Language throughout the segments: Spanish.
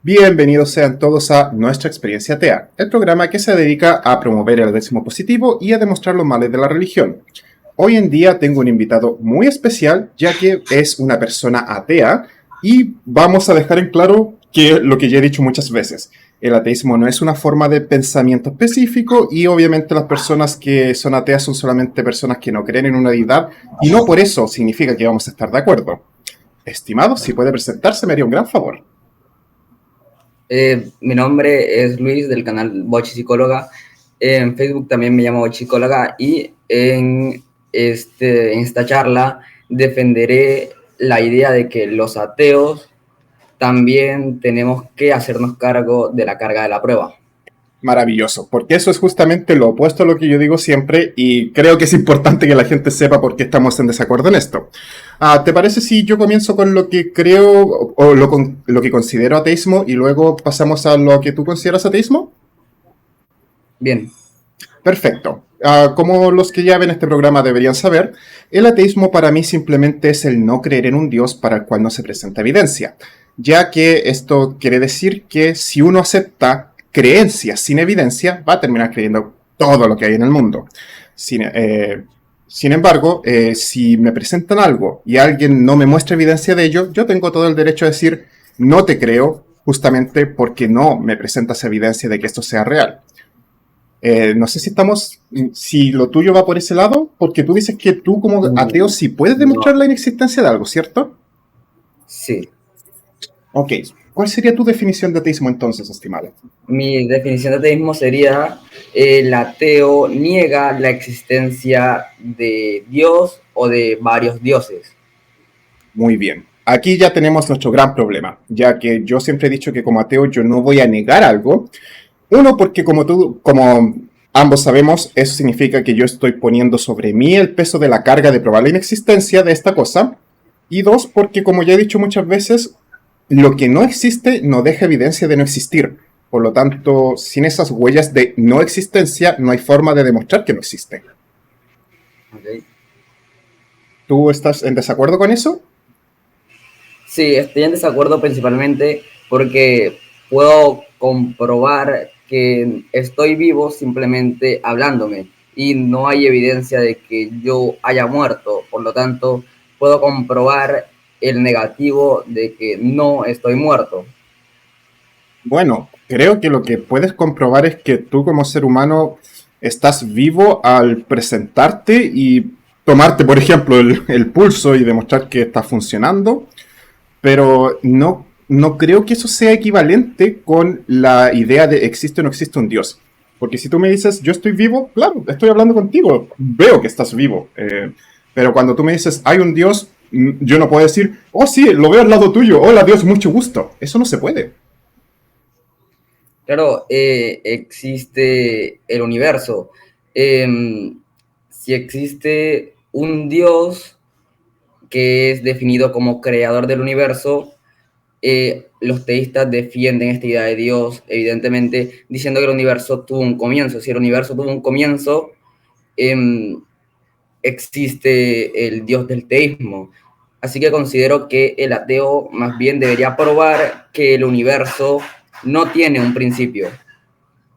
Bienvenidos sean todos a Nuestra Experiencia Atea, el programa que se dedica a promover el ateísmo positivo y a demostrar los males de la religión. Hoy en día tengo un invitado muy especial, ya que es una persona atea, y vamos a dejar en claro que lo que ya he dicho muchas veces. El ateísmo no es una forma de pensamiento específico y obviamente las personas que son ateas son solamente personas que no creen en una deidad y no por eso significa que vamos a estar de acuerdo. Estimado, si puede presentarse me haría un gran favor. Mi nombre es Luis del canal Bochi Psicóloga. En Facebook también me llamo Bochi Psicóloga y en esta charla defenderé la idea de que los ateos también tenemos que hacernos cargo de la carga de la prueba. Maravilloso, porque eso es justamente lo opuesto a lo que yo digo siempre y creo que es importante que la gente sepa por qué estamos en desacuerdo en esto. ¿Te parece si yo comienzo con lo que creo o lo que considero ateísmo y luego pasamos a lo que tú consideras ateísmo? Bien. Perfecto. Como los que ya ven este programa deberían saber, el ateísmo para mí simplemente es el no creer en un Dios para el cual no se presenta evidencia, ya que esto quiere decir que si uno acepta creencias sin evidencia, va a terminar creyendo todo lo que hay en el mundo. Sin embargo, si me presentan algo y alguien no me muestra evidencia de ello, yo tengo todo el derecho a decir, no te creo, justamente porque no me presentas evidencia de que esto sea real. No sé si lo tuyo va por ese lado, porque tú dices que tú como ateo sí puedes demostrar No, la inexistencia de algo, ¿cierto? sí. Ok, ¿cuál sería tu definición de ateísmo entonces, estimado? Mi definición de ateísmo sería: el ateo niega la existencia de Dios o de varios dioses. Muy bien. Aquí ya tenemos nuestro gran problema, ya que yo siempre he dicho que como ateo yo no voy a negar algo. Uno, porque como ambos sabemos, eso significa que yo estoy poniendo sobre mí el peso de la carga de probar la inexistencia de esta cosa. Y dos, porque como ya he dicho muchas veces, lo que no existe no deja evidencia de no existir. Por lo tanto, sin esas huellas de no existencia, no hay forma de demostrar que no existe. ¿Okay? ¿Tú estás en desacuerdo con eso? Sí, estoy en desacuerdo principalmente porque puedo comprobar que estoy vivo simplemente hablándome y no hay evidencia de que yo haya muerto. Por lo tanto, puedo comprobar el negativo de que no estoy muerto. Bueno, creo que lo que puedes comprobar es que tú como ser humano estás vivo al presentarte y tomarte, por ejemplo, el pulso y demostrar que está funcionando, pero no creo que eso sea equivalente con la idea de existe o no existe un Dios. Porque si tú me dices, yo estoy vivo, claro, estoy hablando contigo, veo que estás vivo. Pero cuando tú me dices, hay un Dios, yo no puedo decir, oh sí, lo veo al lado tuyo, hola Dios, mucho gusto. Eso no se puede. Claro, existe el universo. Si existe un Dios que es definido como creador del universo, los teístas defienden esta idea de Dios, evidentemente, diciendo que el universo tuvo un comienzo. Si el universo tuvo un comienzo, eh, existe el Dios del teísmo. Así que considero que el ateo más bien debería probar que el universo no tiene un principio.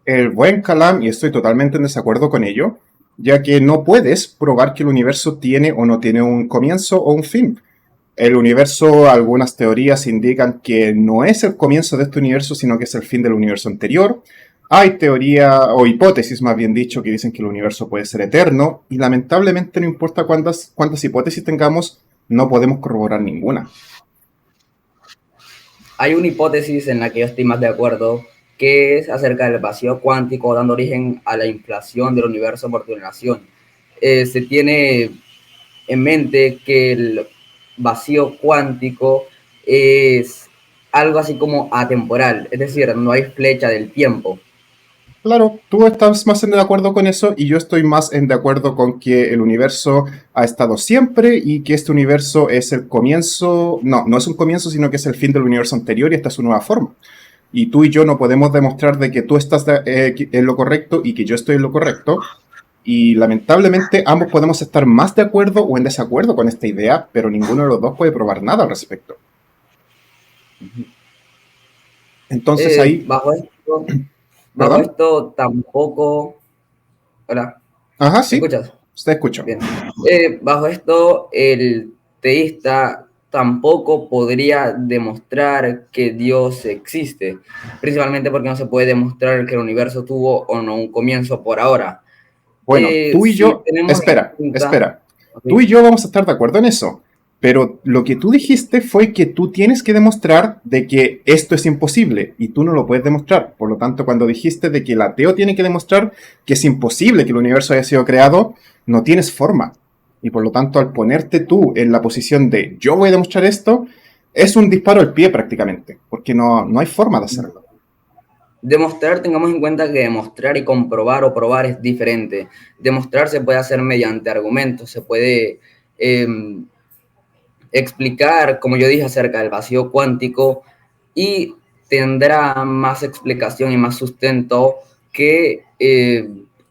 El buen Kalam, y estoy totalmente en desacuerdo con ello, ya que no puedes probar que el universo tiene o no tiene un comienzo o un fin. El universo, algunas teorías indican que no es el comienzo de este universo, sino que es el fin del universo anterior. Hay teoría o hipótesis, más bien dicho, que dicen que el universo puede ser eterno, y lamentablemente no importa cuántas hipótesis tengamos, no podemos corroborar ninguna. Hay una hipótesis en la que yo estoy más de acuerdo, que es acerca del vacío cuántico, dando origen a la inflación del universo por generación. Se tiene en mente que el vacío cuántico es algo así como atemporal, es decir, no hay flecha del tiempo. Claro, tú estás más en de acuerdo con eso y yo estoy más en de acuerdo con que el universo ha estado siempre y que este universo es el comienzo, no es un comienzo, sino que es el fin del universo anterior y esta es su nueva forma. Y tú y yo no podemos demostrar de que tú estás en lo correcto y que yo estoy en lo correcto. Y lamentablemente ambos podemos estar más de acuerdo o en desacuerdo con esta idea, pero ninguno de los dos puede probar nada al respecto. Entonces ahí, Bajo esto, bajo perdón. esto tampoco, hola, Ajá, ¿me sí, escuchas? te escucho. Bien. Bajo esto, el teísta tampoco podría demostrar que Dios existe, principalmente porque no se puede demostrar que el universo tuvo o no un comienzo por ahora. Bueno, tú y Si yo, tenemos en espera, cuenta, espera. ok, Tú y yo vamos a estar de acuerdo en eso. Pero lo que tú dijiste fue que tú tienes que demostrar de que esto es imposible y tú no lo puedes demostrar. Por lo tanto, cuando dijiste de que el ateo tiene que demostrar que es imposible que el universo haya sido creado, no tienes forma. Y por lo tanto, al ponerte tú en la posición de yo voy a demostrar esto, es un disparo al pie prácticamente, porque no hay forma de hacerlo. demostrar, tengamos en cuenta que demostrar y comprobar o probar es diferente. Demostrar se puede hacer mediante argumentos, se puede eh, explicar, como yo dije, acerca del vacío cuántico y tendrá más explicación y más sustento que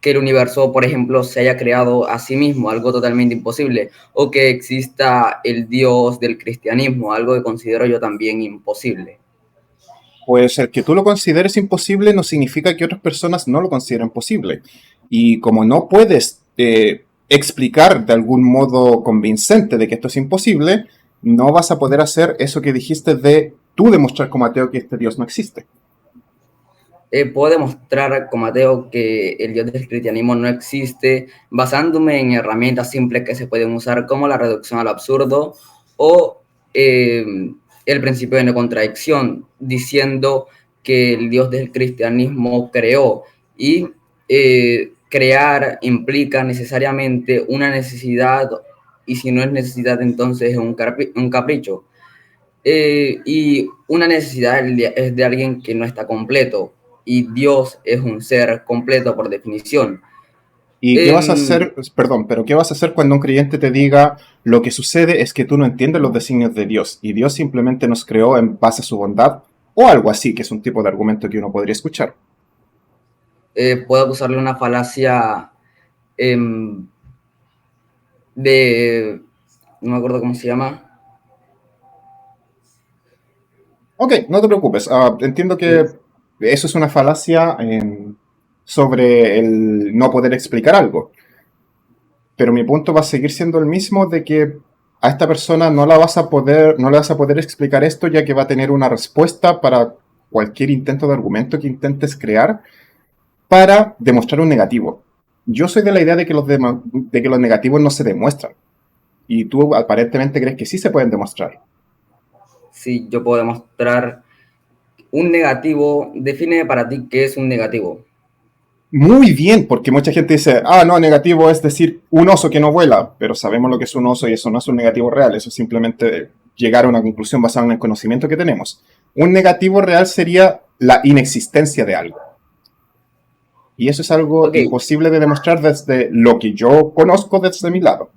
el universo, por ejemplo, se haya creado a sí mismo, algo totalmente imposible, o que exista el Dios del cristianismo, algo que considero yo también imposible. Pues el que tú lo consideres imposible no significa que otras personas no lo consideren posible. Y como no puedes explicar de algún modo convincente de que esto es imposible, no vas a poder hacer eso que dijiste de tú demostrar como ateo que este Dios no existe. Puedo demostrar como ateo que el Dios del cristianismo no existe basándome en herramientas simples que se pueden usar como la reducción al absurdo o eh, el principio de no contradicción, diciendo que el Dios del cristianismo creó y crear implica necesariamente una necesidad y si no es necesidad entonces es un capricho. Y una necesidad es de alguien que no está completo y Dios es un ser completo por definición. ¿Y qué vas a En, hacer? Perdón, pero ¿qué vas a hacer cuando un creyente te diga lo que sucede es que tú no entiendes los designios de Dios y Dios simplemente nos creó en base a su bondad o algo así, que es un tipo de argumento que uno podría escuchar? Puedo usarle una falacia em, de, no me acuerdo cómo se llama. Ok, no te preocupes. Entiendo que eso es una falacia sobre el no poder explicar algo. Pero mi punto va a seguir siendo el mismo de que a esta persona no le vas a poder explicar esto ya que va a tener una respuesta para cualquier intento de argumento que intentes crear para demostrar un negativo. Yo soy de la idea de que de que los negativos no se demuestran. Y tú aparentemente crees que sí se pueden demostrar. Si yo puedo demostrar un negativo, define para ti qué es un negativo. Muy bien, porque mucha gente dice, ah, no, negativo es decir un oso que no vuela, pero sabemos lo que es un oso y eso no es un negativo real, eso es simplemente llegar a una conclusión basada en el conocimiento que tenemos. Un negativo real sería la inexistencia de algo. Y eso es algo Ok, imposible de demostrar desde lo que yo conozco desde mi lado.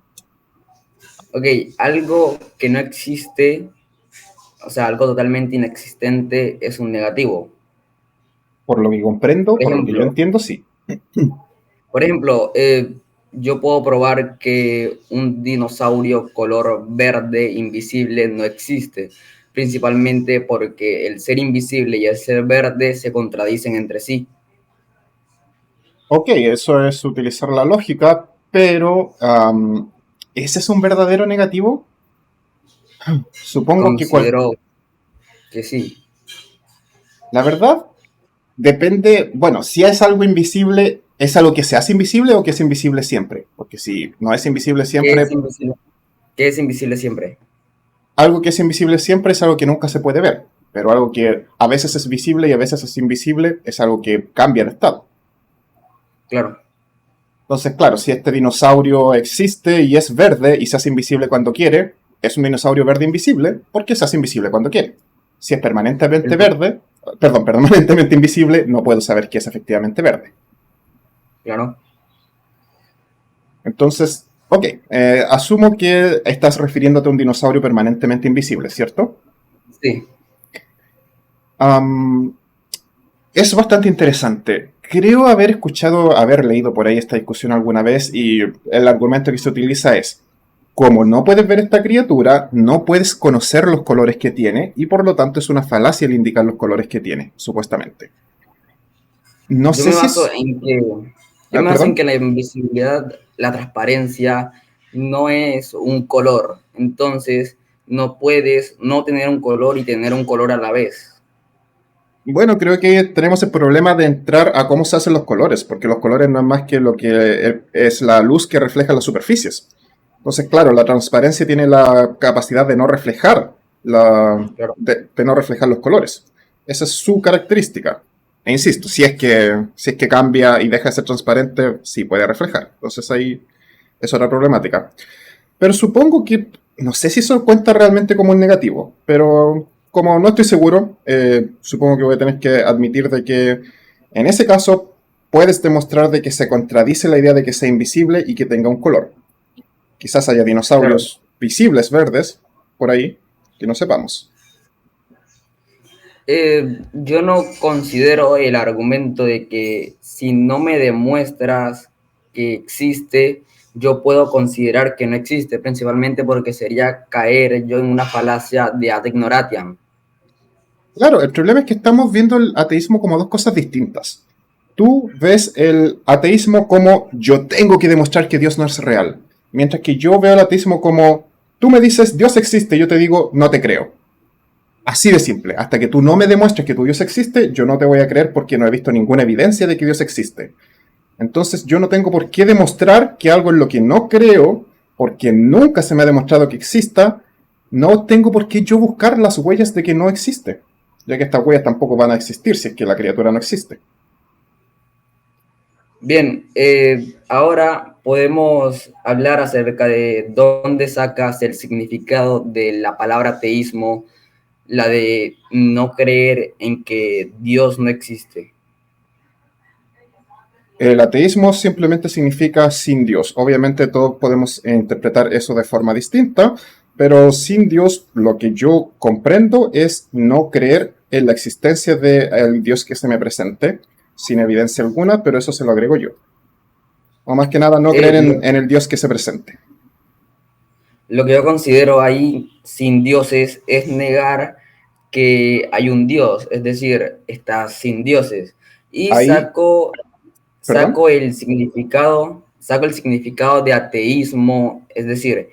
ok, algo que no existe, o sea, algo totalmente inexistente es un negativo. Por lo que comprendo, Por por lo que yo ejemplo, entiendo, sí. Por ejemplo, yo puedo probar que un dinosaurio color verde invisible no existe, principalmente porque el ser invisible y el ser verde se contradicen entre sí. Ok, eso es utilizar la lógica, pero ¿ese es un verdadero negativo? Supongo que Considero que sí. la verdad depende, bueno, si es algo invisible, ¿es algo que se hace invisible o que es invisible siempre? Porque si no es invisible ¿Qué es siempre, invisible? ¿Qué es invisible siempre? algo que es invisible siempre es algo que nunca se puede ver. Pero algo que a veces es visible y a veces es invisible es algo que cambia de estado. Claro, Entonces, claro, si este dinosaurio existe y es verde y se hace invisible cuando quiere, es un dinosaurio verde invisible porque se hace invisible cuando quiere. Si es permanentemente el, verde, perdón, permanentemente invisible, no puedo saber que es efectivamente verde. claro, Entonces, ok, asumo que estás refiriéndote a un dinosaurio permanentemente invisible, ¿cierto? sí. Am, es bastante interesante. Creo haber escuchado, haber leído por ahí esta discusión alguna vez y el argumento que se utiliza es, como no puedes ver esta criatura, no puedes conocer los colores que tiene y por lo tanto es una falacia el indicar los colores que tiene, supuestamente. No Yo sé me si baso es... en que, yo Ah, me baso en perdón. que la invisibilidad, la transparencia no es un color. Entonces, no puedes no tener un color y tener un color a la vez. Bueno, creo que tenemos el problema de entrar a cómo se hacen los colores, porque los colores no es más que lo que es la luz que refleja las superficies. Entonces, claro, la transparencia tiene la capacidad de no reflejar Claro. de no reflejar los colores. Esa es su característica. E insisto, si es que cambia y deja de ser transparente, sí puede reflejar. Entonces ahí es otra problemática. Pero supongo que, no sé si eso cuenta realmente como un negativo, pero como no estoy seguro, supongo que voy a tener que admitir de que en ese caso puedes demostrar de que se contradice la idea de que sea invisible y que tenga un color. Quizás haya Claro. dinosaurios visibles verdes por ahí que no sepamos. Yo no considero el argumento de que si no me demuestras que existe, yo puedo considerar que no existe, principalmente porque sería caer yo en una falacia de ad ignoratiam. Claro, el problema es que estamos viendo el ateísmo como dos cosas distintas. Tú ves el ateísmo como yo tengo que demostrar que Dios no es real, mientras que yo veo el ateísmo como tú me dices Dios existe, yo te digo no te creo. Así de simple. Hasta que tú no me demuestres que tu Dios existe, yo no te voy a creer porque no he visto ninguna evidencia de que Dios existe. Entonces yo no tengo por qué demostrar que algo en lo que no creo, porque nunca se me ha demostrado que exista, no tengo por qué yo buscar las huellas de que no existe, ya que estas huellas tampoco van a existir si es que la criatura no existe. Bien, ahora podemos hablar acerca de dónde sacas el significado de la palabra teísmo, la de no creer en que Dios no existe. El ateísmo simplemente significa sin Dios. Obviamente todos podemos interpretar eso de forma distinta, pero sin Dios lo que yo comprendo es no creer en la existencia del Dios que se me presente, sin evidencia alguna, pero eso se lo agrego yo. O más que nada, no creer Lo, en el Dios que se presente. lo que yo considero ahí sin dioses es negar que hay un Dios, es decir, está sin dioses. Y Ahí, perdón. saco el significado de ateísmo, es decir,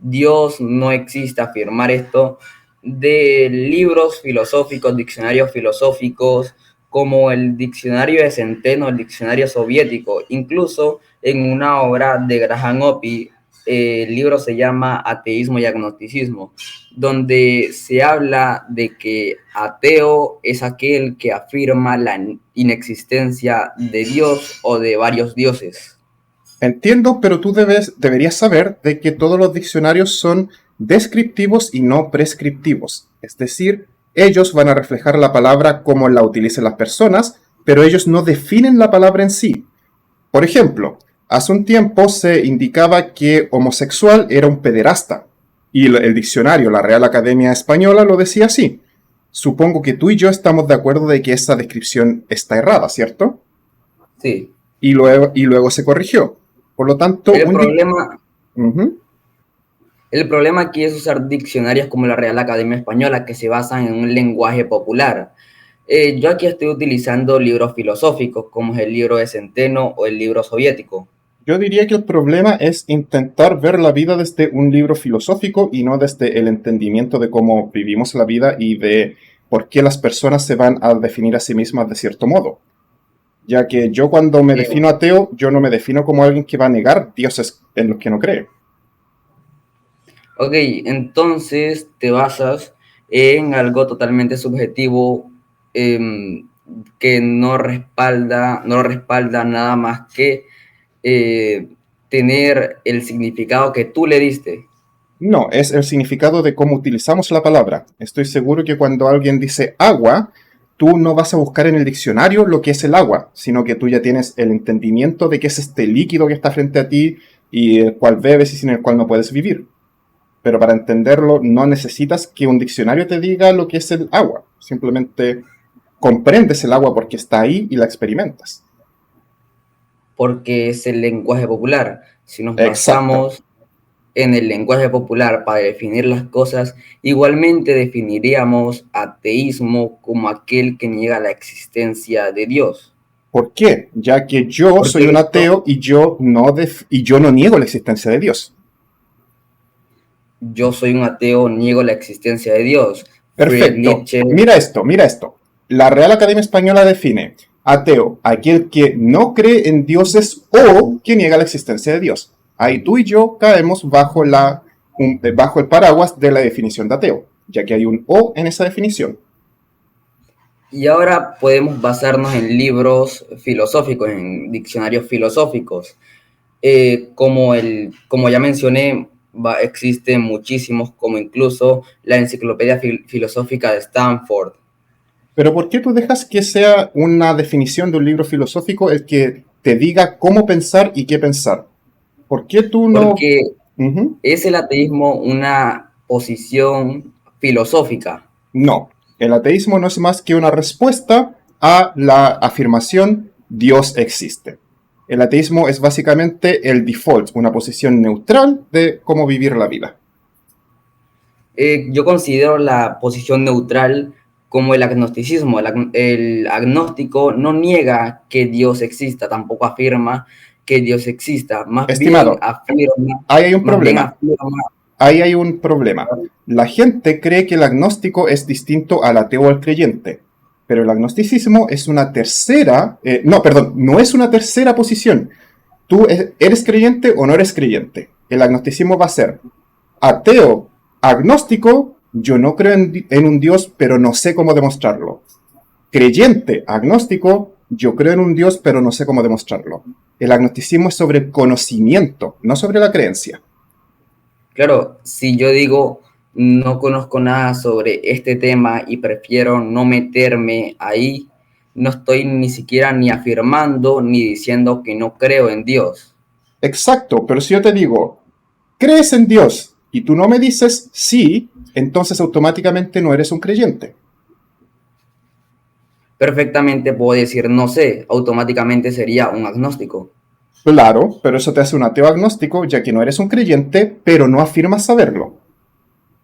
Dios no existe, afirmar esto, de libros filosóficos, diccionarios filosóficos, como el diccionario de Centeno, el diccionario soviético, incluso en una obra de Graham Oppy, el libro se llama Ateísmo y Agnosticismo, donde se habla de que ateo es aquel que afirma la inexistencia de Dios o de varios dioses. Entiendo, pero tú deberías saber de que todos los diccionarios son descriptivos y no prescriptivos. Es decir, ellos van a reflejar la palabra como la utilicen las personas, pero ellos no definen la palabra en sí. Por ejemplo, hace un tiempo se indicaba que homosexual era un pederasta, y el diccionario, la Real Academia Española, lo decía así. Supongo que tú y yo estamos de acuerdo de que esa descripción está errada, ¿cierto? Sí. Y luego se corrigió. Por lo tanto, El problema, Ujú. el problema aquí es usar diccionarios como la Real Academia Española que se basan en un lenguaje popular. Yo aquí estoy utilizando libros filosóficos como es el libro de Centeno o el libro soviético. Yo diría que el problema es intentar ver la vida desde un libro filosófico y no desde el entendimiento de cómo vivimos la vida y de por qué las personas se van a definir a sí mismas de cierto modo. Ya que yo cuando me Eh, defino ateo, yo no me defino como alguien que va a negar dioses en los que no cree. ok, entonces te basas en algo totalmente subjetivo eh, que no lo respalda nada más que eh, tener el significado que tú le diste. No, es el significado de cómo utilizamos la palabra. Estoy seguro que cuando alguien dice agua, tú no vas a buscar en el diccionario lo que es el agua, sino que tú ya tienes el entendimiento de que es este líquido que está frente a ti y el cual bebes y sin el cual no puedes vivir. Pero para entenderlo no necesitas que un diccionario te diga lo que es el agua. Simplemente comprendes el agua porque está ahí y la experimentas. Porque es el lenguaje popular. Si nos Exacta. basamos, en el lenguaje popular para definir las cosas, igualmente definiríamos ateísmo como aquel que niega la existencia de Dios. ¿Por qué? Ya que yo soy un Porque ateo y yo no niego la existencia de Dios. yo soy un ateo, niego la existencia de Dios. Friedrich Perfecto. Nietzsche. Mira esto, mira esto. La Real Academia Española define ateo aquel que no cree en dioses o que niega la existencia de Dios. Ahí tú y yo caemos bajo el paraguas de la definición de ateo, ya que hay un o en esa definición. Y ahora podemos basarnos en libros filosóficos, en diccionarios filosóficos. Como ya mencioné, existen muchísimos, como incluso la Enciclopedia Filosófica de Stanford. Pero ¿por qué tú dejas que sea una definición de un libro filosófico el que te diga cómo pensar y qué pensar? ¿Por qué tú no? Porque Ujú. es el ateísmo una posición filosófica. No, el ateísmo no es más que una respuesta a la afirmación Dios existe. El ateísmo es básicamente el default, una posición neutral de cómo vivir la vida. Yo considero la posición neutral como el agnosticismo. El agnóstico no niega que Dios exista, tampoco afirma que Dios exista, Estimado, ahí hay un más bien problema. afirma. Ahí hay un problema. La gente cree que el agnóstico es distinto al ateo o al creyente, pero el agnosticismo es una tercera, no, perdón, no es una tercera posición. Tú eres creyente o no eres creyente. El agnosticismo va a ser ateo, agnóstico, yo no creo en un Dios, pero no sé cómo demostrarlo. Creyente, agnóstico, yo creo en un Dios, pero no sé cómo demostrarlo. El agnosticismo es sobre conocimiento, no sobre la creencia. Claro, si yo digo no conozco nada sobre este tema y prefiero no meterme ahí, no estoy ni siquiera ni afirmando ni diciendo que no creo en Dios. Exacto, pero si yo te digo, ¿crees en Dios? Y tú no me dices sí, entonces automáticamente no eres un creyente. Perfectamente puedo decir no sé, automáticamente sería un agnóstico. Claro, pero eso te hace un ateo agnóstico, ya que no eres un creyente, pero no afirmas saberlo.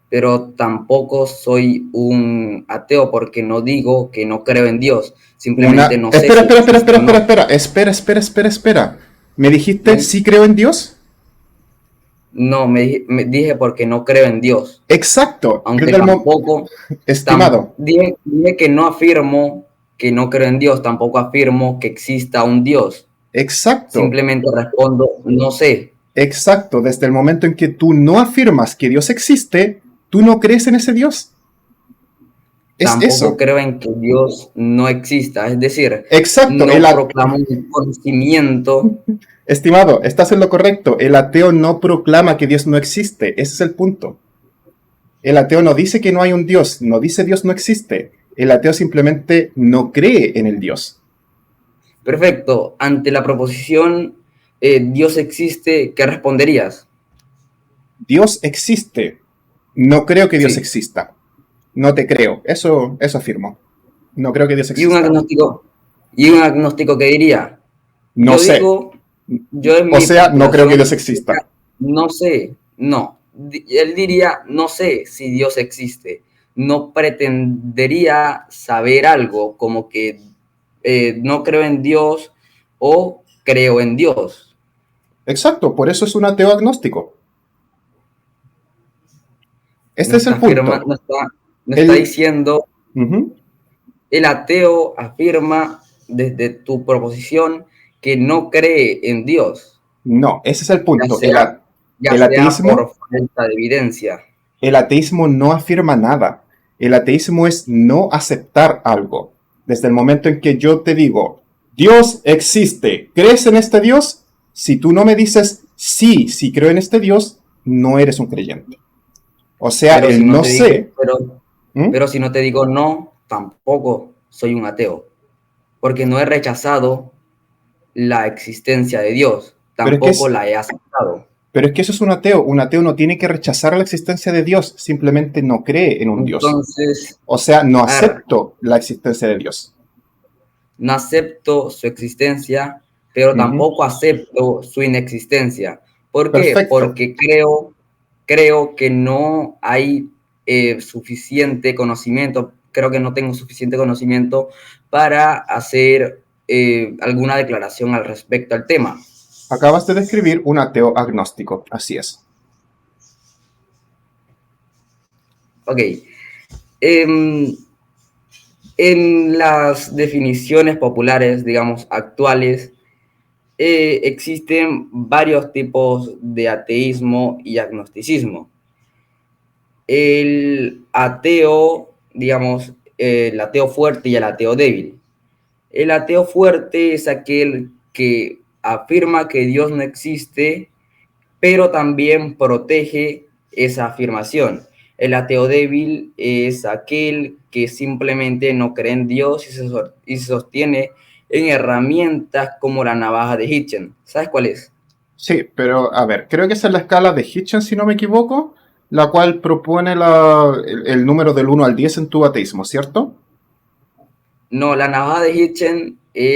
Pero tampoco soy un ateo porque no digo que no creo en Dios, simplemente no sé Espera, si espera, espera, existe espera, o espera, no. espera, espera, espera, espera, espera. ¿Me dijiste ¿Sí? sí creo en Dios? No, me dije porque no creo en Dios, Exacto, aunque desde el tampoco estimado. dije que no afirmo que no creo en Dios, tampoco afirmo que exista un Dios, Exacto, simplemente respondo no sé. exacto. Desde el momento en que tú no afirmas que Dios existe, tú no crees en ese Dios. Es Tampoco eso. creo en que Dios no exista, es decir, Exacto, no proclamo un conocimiento. estimado, estás en lo correcto. El ateo no proclama que Dios no existe. Ese es el punto. El ateo no dice que no hay un Dios, no dice Dios no existe. El ateo simplemente no cree en el Dios. Perfecto, ante la proposición Dios existe, ¿qué responderías? Dios existe. No creo que Dios Sí. exista. No te creo. Eso afirmo. No creo que Dios Y un exista. agnóstico, y un agnóstico que diría, No yo sé. digo, yo en O mi sea, no creo que postulación Dios exista. no sé, no. Él diría, no sé si Dios existe. No pretendería saber algo como que no creo en Dios o creo en Dios. Exacto, por eso es un ateo agnóstico. No Este es está el punto. no está El, diciendo, ujú. el ateo afirma desde tu proposición que no cree en Dios, No, ese es el ya punto. sea, ya El sea por ateísmo, falta de evidencia. el ateísmo no afirma nada. El ateísmo es no aceptar algo. Desde el momento en que yo te digo, Dios existe, ¿crees en este Dios? Si tú no me dices, sí, sí creo en este Dios, no eres un creyente. O sea, Pero si el no no te digo, sé. ¿Mm? pero si no te digo no, tampoco soy un ateo, porque no he rechazado la existencia de Dios, Pero es que tampoco la he aceptado. pero es que eso es un ateo. Un ateo no tiene que rechazar la existencia de Dios, simplemente no cree en un Dios. Entonces, O sea, no a ver, acepto la existencia de Dios. no acepto su existencia, pero Ujú. tampoco acepto su inexistencia. ¿Por qué? Perfecto. Porque creo creo que no hay suficiente conocimiento, creo que no tengo suficiente conocimiento para hacer alguna declaración al respecto al tema. Acabas de describir un ateo agnóstico, así es. Ok. En las definiciones populares, digamos, actuales, existen varios tipos de ateísmo y agnosticismo. El ateo, digamos, el ateo fuerte y el ateo débil. El ateo fuerte es aquel que afirma que Dios no existe, pero también protege esa afirmación. El ateo débil es aquel que simplemente no cree en Dios y se sostiene en herramientas como la navaja de Hitchens. ¿Sabes cuál es? Sí, pero a ver, creo que esa es la escala de Hitchens, si no me equivoco, la cual propone el número del 1 al 10 en tu ateísmo, ¿cierto? No, la navaja de Hitchens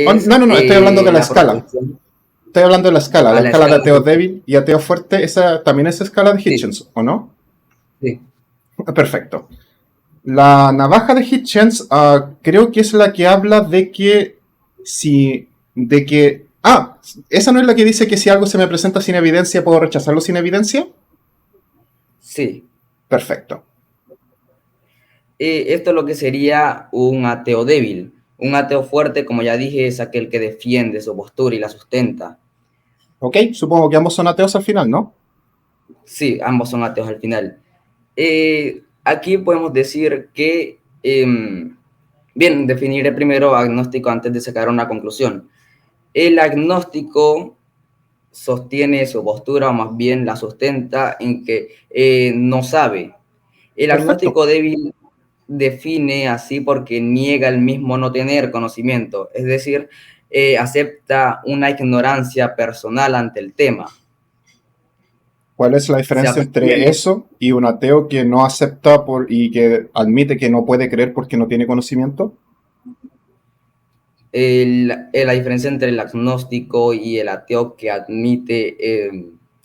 Oh, es no, estoy hablando de la la escala. proporción Estoy hablando de a la la escala de escala de ateo Hitchens. débil y ateo fuerte, esa también es escala de Sí, Hitchens, ¿o no? sí. Perfecto. La navaja de Hitchens creo que es la que habla de que si... de que... Ah, ¿esa no es la que dice que si algo se me presenta sin evidencia puedo rechazarlo sin evidencia? Sí. Perfecto. Esto es lo que sería un ateo débil. Un ateo fuerte, como ya dije, es aquel que defiende su postura y la sustenta. Ok, supongo que ambos son ateos al final, ¿no? Sí, ambos son ateos al final. Aquí podemos decir que, bien, definiré primero agnóstico antes de sacar una conclusión. El agnóstico sostiene su postura, o más bien la sustenta en que no sabe. El Perfecto. agnóstico débil define así porque niega el mismo no tener conocimiento, es decir, acepta una ignorancia personal ante el tema. ¿Cuál es la Se diferencia entre abstiene. eso y un ateo que no acepta y que admite que no puede creer porque no tiene conocimiento? La diferencia entre el agnóstico y el ateo que admite,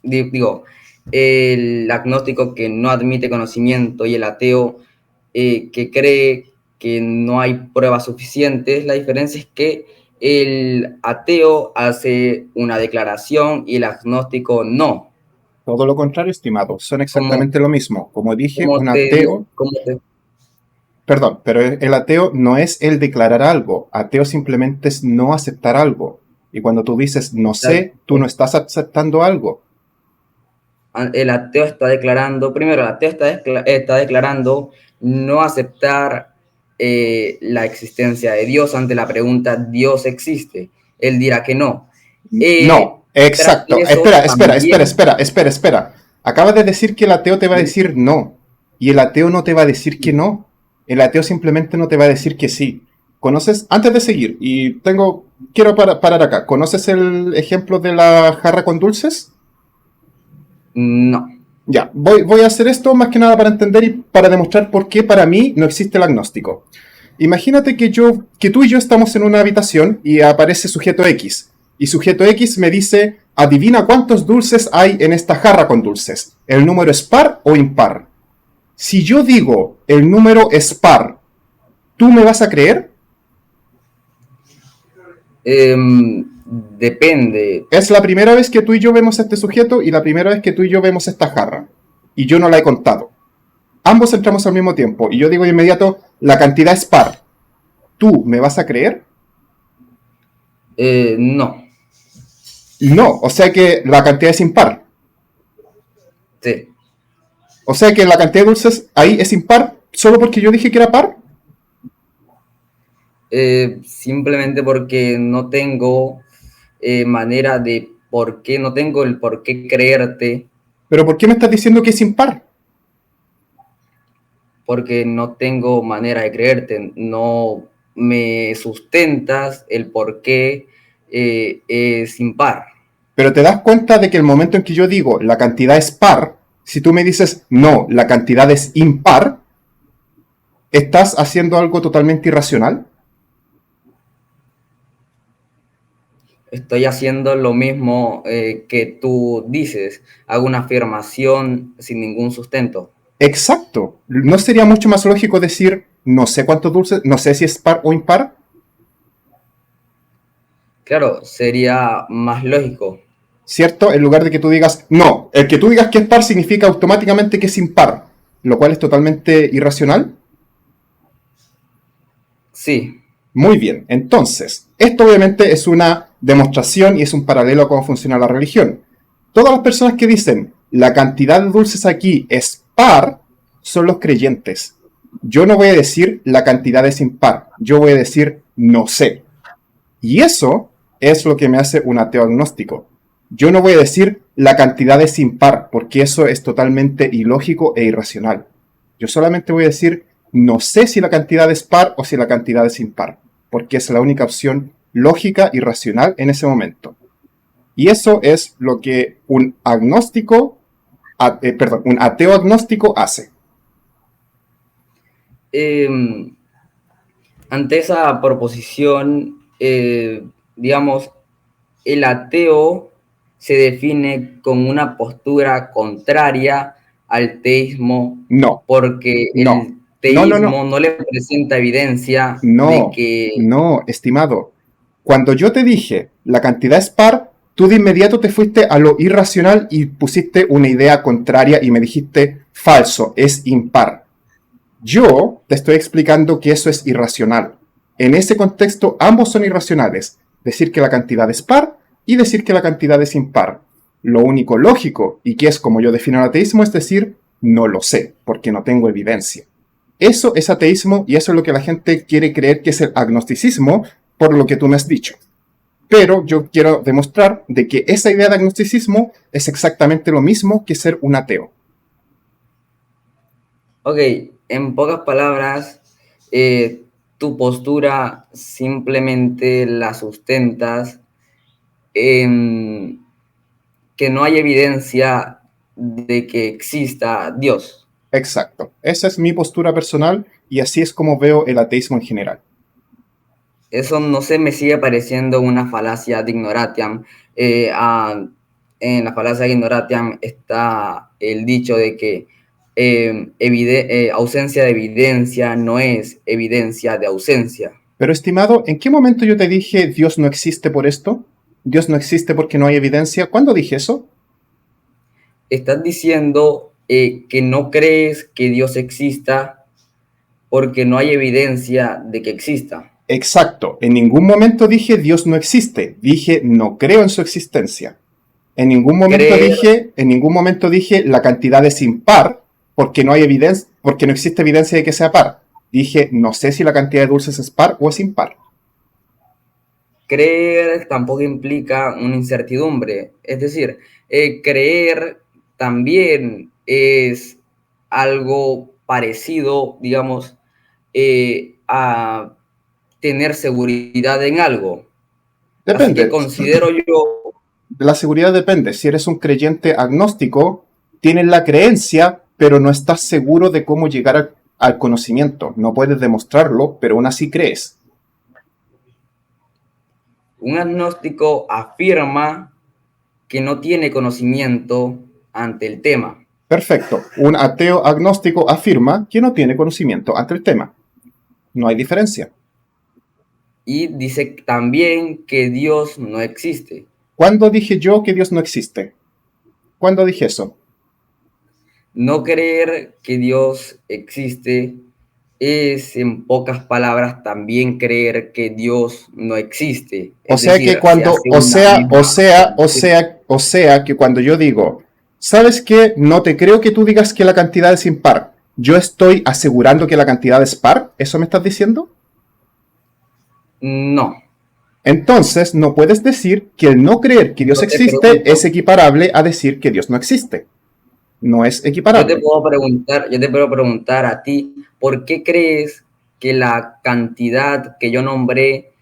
digo, el agnóstico que no admite conocimiento y el ateo que cree que no hay pruebas suficientes, la diferencia es que el ateo hace una declaración y el agnóstico no. Todo lo contrario, estimado. Son Como, exactamente lo mismo. Como dije, como un te, ateo... como te, Perdón, pero el ateo no es el declarar algo. Ateo simplemente es no aceptar algo. Y cuando tú dices no sé, tú no estás aceptando algo. el ateo está declarando, primero, el ateo está declarando no aceptar la existencia de Dios ante la pregunta ¿Dios existe? Él dirá que no. No, Tras exacto. eso también, Espera. Acabas de decir que el ateo te va a decir no. Y el ateo no te va a decir que no. El ateo simplemente no te va a decir que sí. ¿Conoces? Antes de seguir, quiero parar acá. ¿Conoces el ejemplo de la jarra con dulces? no. Ya, voy a hacer esto más que nada para entender y para demostrar por qué para mí no existe el agnóstico. Imagínate que tú y yo estamos en una habitación y aparece sujeto X. Y sujeto X me dice, adivina cuántos dulces hay en esta jarra con dulces. ¿El número es par o impar? Si yo digo el número es par, ¿tú me vas a creer? Depende. Es la primera vez que tú y yo vemos a este sujeto y la primera vez que tú y yo vemos esta jarra. Y yo no la he contado. Ambos entramos al mismo tiempo y yo digo de inmediato, la cantidad es par. ¿Tú me vas a creer? No. No, o sea que la cantidad es impar. Sí. O sea que la cantidad de dulces ahí es impar solo porque yo dije que era par. Simplemente porque no tengo manera de por qué, no tengo el por qué creerte, Pero ¿por qué me estás diciendo que es impar? porque no tengo manera de creerte, no me sustentas el por qué es impar. Pero te das cuenta de que el momento en que yo digo la cantidad es par, si tú me dices no, la cantidad es impar, estás haciendo algo totalmente irracional. estoy haciendo lo mismo que tú dices, hago una afirmación sin ningún sustento. Exacto. ¿No sería mucho más lógico decir, no sé cuántos dulces, no sé si es par o impar? Claro, sería más lógico. ¿Cierto? En lugar de que tú digas, no, el que tú digas que es par significa automáticamente que es impar, lo cual es totalmente irracional. Sí, Muy bien, entonces, esto obviamente es una demostración y es un paralelo a cómo funciona la religión. Todas las personas que dicen la cantidad de dulces aquí es par son los creyentes. Yo no voy a decir la cantidad es impar, yo voy a decir no sé. Y eso es lo que me hace un ateo agnóstico. Yo no voy a decir la cantidad es impar, porque eso es totalmente ilógico e irracional. Yo solamente voy a decir no sé si la cantidad es par o si la cantidad es impar, porque es la única opción lógica y racional en ese momento. Y eso es lo que un agnóstico, un ateo agnóstico hace. eh, ante esa proposición, digamos, el ateo se define con una postura contraria al teísmo No, porque no, el no, no, no, teísmo no le presenta evidencia de no, que, no, estimado. Cuando yo te dije la cantidad es par, tú de inmediato te fuiste a lo irracional y pusiste una idea contraria y me dijiste falso, es impar. Yo te estoy explicando que eso es irracional. En ese contexto, ambos son irracionales. Decir que la cantidad es par y decir que la cantidad es impar. Lo único lógico, y que es como yo defino el ateísmo, es decir, no lo sé, porque no tengo evidencia. Eso es ateísmo y eso es lo que la gente quiere creer que es el agnosticismo, por lo que tú me has dicho. Pero yo quiero demostrar de que esa idea de agnosticismo es exactamente lo mismo que ser un ateo. ok, en pocas palabras, tu postura simplemente la sustentas en que no hay evidencia de que exista Dios. Exacto. Esa es mi postura personal y así es como veo el ateísmo en general. Eso no se me sigue pareciendo una falacia de ignoratiam. En la falacia de ignoratiam está el dicho de que ausencia de evidencia no es evidencia de ausencia. Pero estimado, ¿en qué momento yo te dije Dios no existe por esto? ¿Dios no existe porque no hay evidencia? ¿Cuándo dije eso? Estás diciendo que no crees que Dios exista porque no hay evidencia de que exista. Exacto. En ningún momento dije Dios no existe. Dije no creo en su existencia. Creer, En ningún momento dije la cantidad es impar porque no hay evidencia, porque no existe evidencia de que sea par. Dije no sé si la cantidad de dulces es par o es impar. creer tampoco implica una incertidumbre. Es decir, creer también es algo parecido, digamos, a tener seguridad en algo. Así que Depende. considero yo, De la seguridad depende. Si eres un creyente agnóstico, tienes la creencia, pero no estás seguro de cómo llegar al conocimiento. No puedes demostrarlo, pero aún así crees. un agnóstico afirma que no tiene conocimiento ante el tema Perfecto. Un ateo agnóstico afirma que no tiene conocimiento ante el tema. No hay diferencia. y dice también que Dios no existe. ¿Cuándo dije yo que Dios no existe? ¿Cuándo dije eso? No creer que Dios existe es, en pocas palabras, también creer que Dios no existe. O Es sea que decir, se cuando, hace una misma. o sea que cuando yo digo, ¿sabes qué? No te creo que tú digas que la cantidad es impar. Yo estoy asegurando que la cantidad es par. ¿Eso me estás diciendo? No, Entonces, no puedes decir que el no creer que Dios yo te existe es pregunto, equiparable a decir que Dios no existe. No es equiparable. yo te puedo preguntar a ti, ¿por qué crees que la cantidad que yo nombré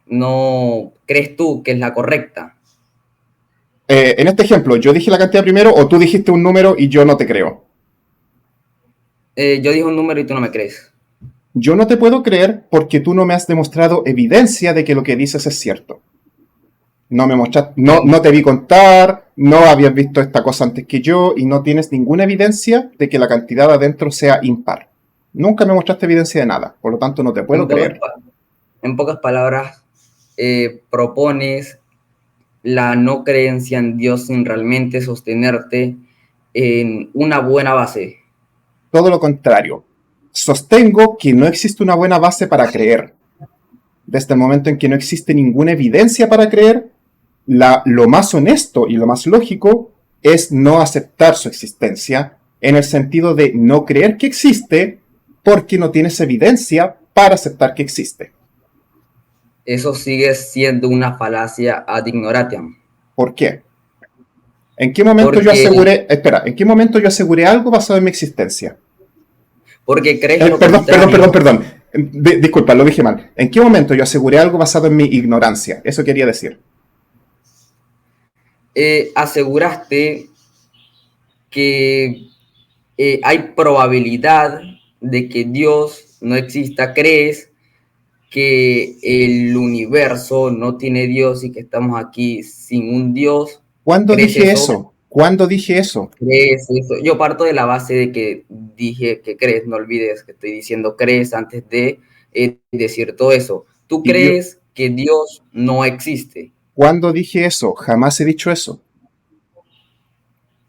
no crees tú que es la correcta? En este ejemplo, ¿yo dije la cantidad primero o tú dijiste un número y yo no te creo? Yo dije un número y tú no me crees. Yo no te puedo creer porque tú no me has demostrado evidencia de que lo que dices es cierto. No me mostraste, no te vi contar, no habías visto esta cosa antes que yo y no tienes ninguna evidencia de que la cantidad adentro sea impar. Nunca me mostraste evidencia de nada, por lo tanto no te puedo En pocas, creer. en pocas palabras, propones la no creencia en Dios sin realmente sostenerte en una buena base. Todo lo contrario. Sostengo que no existe una buena base para creer. Desde el momento en que no existe ninguna evidencia para creer, lo más honesto y lo más lógico es no aceptar su existencia, en el sentido de no creer que existe porque no tienes evidencia para aceptar que existe. Eso sigue siendo una falacia ad ignoratiam. ¿Por qué? ¿En qué momento yo Porque, aseguré, espera, en qué momento yo aseguré algo basado en mi existencia? porque crees lo Perdón. Disculpa, lo dije mal. ¿En qué momento yo aseguré algo basado en mi ignorancia? Eso quería decir. Aseguraste que hay probabilidad de que Dios no exista. Crees que el universo no tiene Dios y que estamos aquí sin un Dios. ¿Cuándo ¿Crees dije eso? eso? ¿Cuándo dije eso? ¿Crees eso? Yo parto de la base de que dije que crees, no olvides que estoy diciendo crees antes de decir todo eso. ¿Tú Y yo, crees que Dios no existe? ¿cuándo dije eso? Jamás he dicho eso.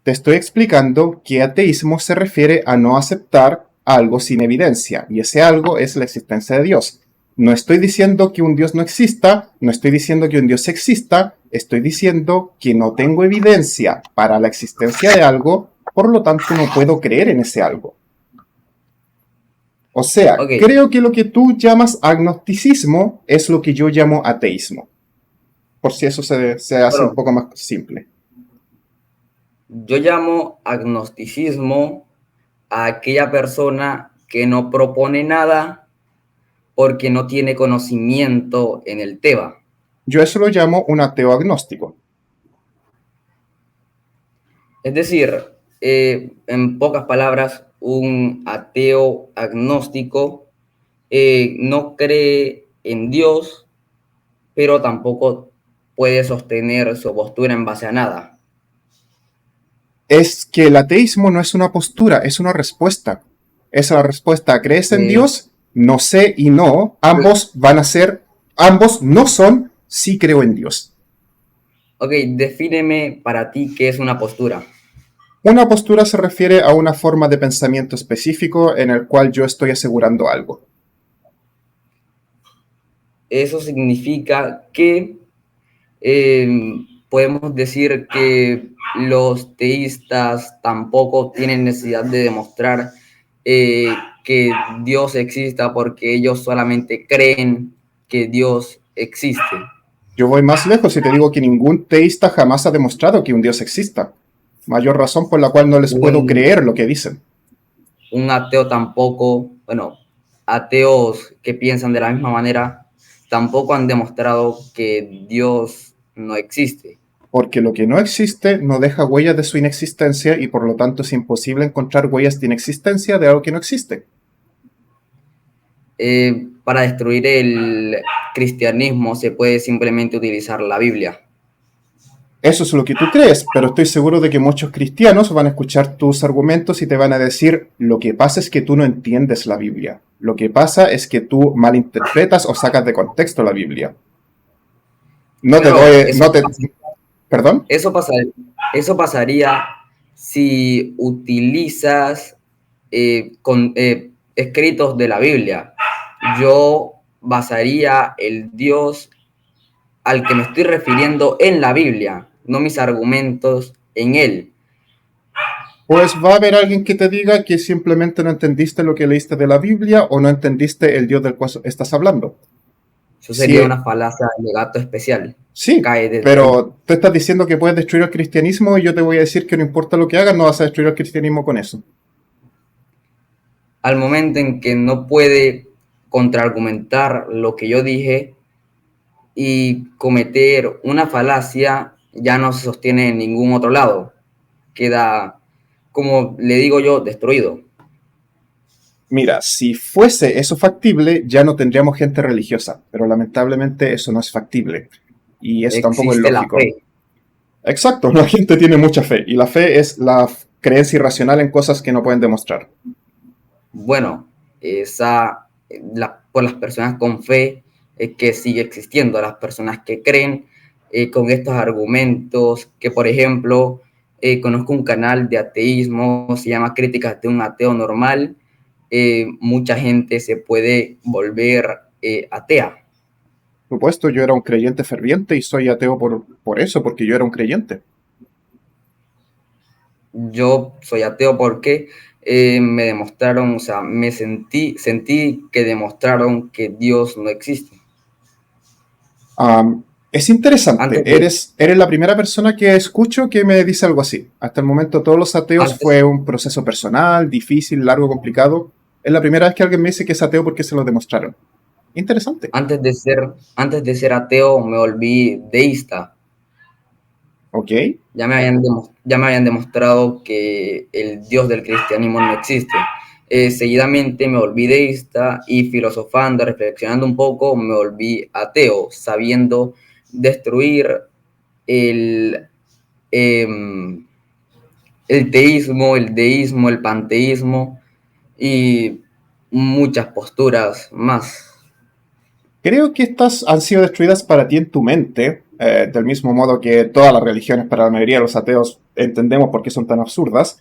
Te estoy explicando que ateísmo se refiere a no aceptar algo sin evidencia, y ese algo es la existencia de Dios. No estoy diciendo que un Dios no exista, no estoy diciendo que un Dios exista, estoy diciendo que no tengo evidencia para la existencia de algo, por lo tanto no puedo creer en ese algo. O sea, Ok, creo que lo que tú llamas agnosticismo es lo que yo llamo ateísmo. Por si eso se hace un bueno, poco más simple. yo llamo agnosticismo a aquella persona que no propone nada porque no tiene conocimiento en el tema. Yo eso lo llamo un ateo agnóstico. Es decir, en pocas palabras, un ateo agnóstico no cree en Dios, pero tampoco puede sostener su postura en base a nada. Es que el ateísmo no es una postura, es una respuesta. Es la respuesta, ¿crees en Eh, Dios? No sé y no. Ambos van a ser, ambos no son, sí creo en Dios. ok, defíneme para ti qué es una postura. Una postura se refiere a una forma de pensamiento específico en el cual yo estoy asegurando algo. Eso significa que podemos decir que los teístas tampoco tienen necesidad de demostrar que Dios exista porque ellos solamente creen que Dios existe. Yo voy más lejos y te digo que ningún teísta jamás ha demostrado que un Dios exista. Mayor razón por la cual no les puedo Un, creer lo que dicen. un ateo tampoco, bueno, ateos que piensan de la misma manera, tampoco han demostrado que Dios no existe. Porque lo que no existe no deja huellas de su inexistencia y por lo tanto es imposible encontrar huellas de inexistencia de algo que no existe. Para destruir el cristianismo se puede simplemente utilizar la Biblia. Eso es lo que tú crees, pero estoy seguro de que muchos cristianos van a escuchar tus argumentos y te van a decir, lo que pasa es que tú no entiendes la Biblia. Lo que pasa es que tú malinterpretas o sacas de contexto la Biblia. No te Pero doy, no te, ¿perdón? eso, pasa, eso pasaría si utilizas escritos de la Biblia. Yo basaría el Dios al que me estoy refiriendo en la Biblia, no mis argumentos en él. Pues va a haber alguien que te diga que simplemente no entendiste lo que leíste de la Biblia o no entendiste el Dios del cual estás hablando. Eso sería Sí, una falacia de gato especial. sí, Cae desde ahí. pero tú estás diciendo que puedes destruir el cristianismo y yo te voy a decir que no importa lo que hagas, no vas a destruir el cristianismo con eso. Al momento en que no puede contraargumentar lo que yo dije y cometer una falacia, ya no se sostiene en ningún otro lado. Queda, como le digo yo, destruido. Mira, si fuese eso factible, ya no tendríamos gente religiosa, pero lamentablemente eso no es factible. Y eso tampoco es Existe la lógico. fe. Exacto, la gente tiene mucha fe. Y la fe es la creencia irracional en cosas que no pueden demostrar. Bueno, por las personas con fe es que sigue existiendo, las personas que creen con estos argumentos, que por ejemplo, conozco un canal de ateísmo, se llama Críticas de un ateo normal, mucha gente se puede volver atea. Por supuesto, yo era un creyente ferviente y soy ateo por eso, porque yo era un creyente. Yo soy ateo porque me demostraron, o sea, sentí que demostraron que Dios no existe. Es interesante, Antes de, eres la primera persona que escucho que me dice algo así. Hasta el momento todos los ateos antes, fue un proceso personal, difícil, largo, complicado. Es la primera vez que alguien me dice que es ateo porque se lo demostraron. Interesante. antes de ser ateo me volví deísta. Ok. Ya me habían demostrado que el Dios del cristianismo no existe. Seguidamente me volví deísta y filosofando, reflexionando un poco, me volví ateo, sabiendo destruir el, em, el teísmo, el deísmo, el panteísmo y muchas posturas más. Creo que estas han sido destruidas para ti en tu mente, del mismo modo que todas las religiones para la mayoría de los ateos entendemos por qué son tan absurdas,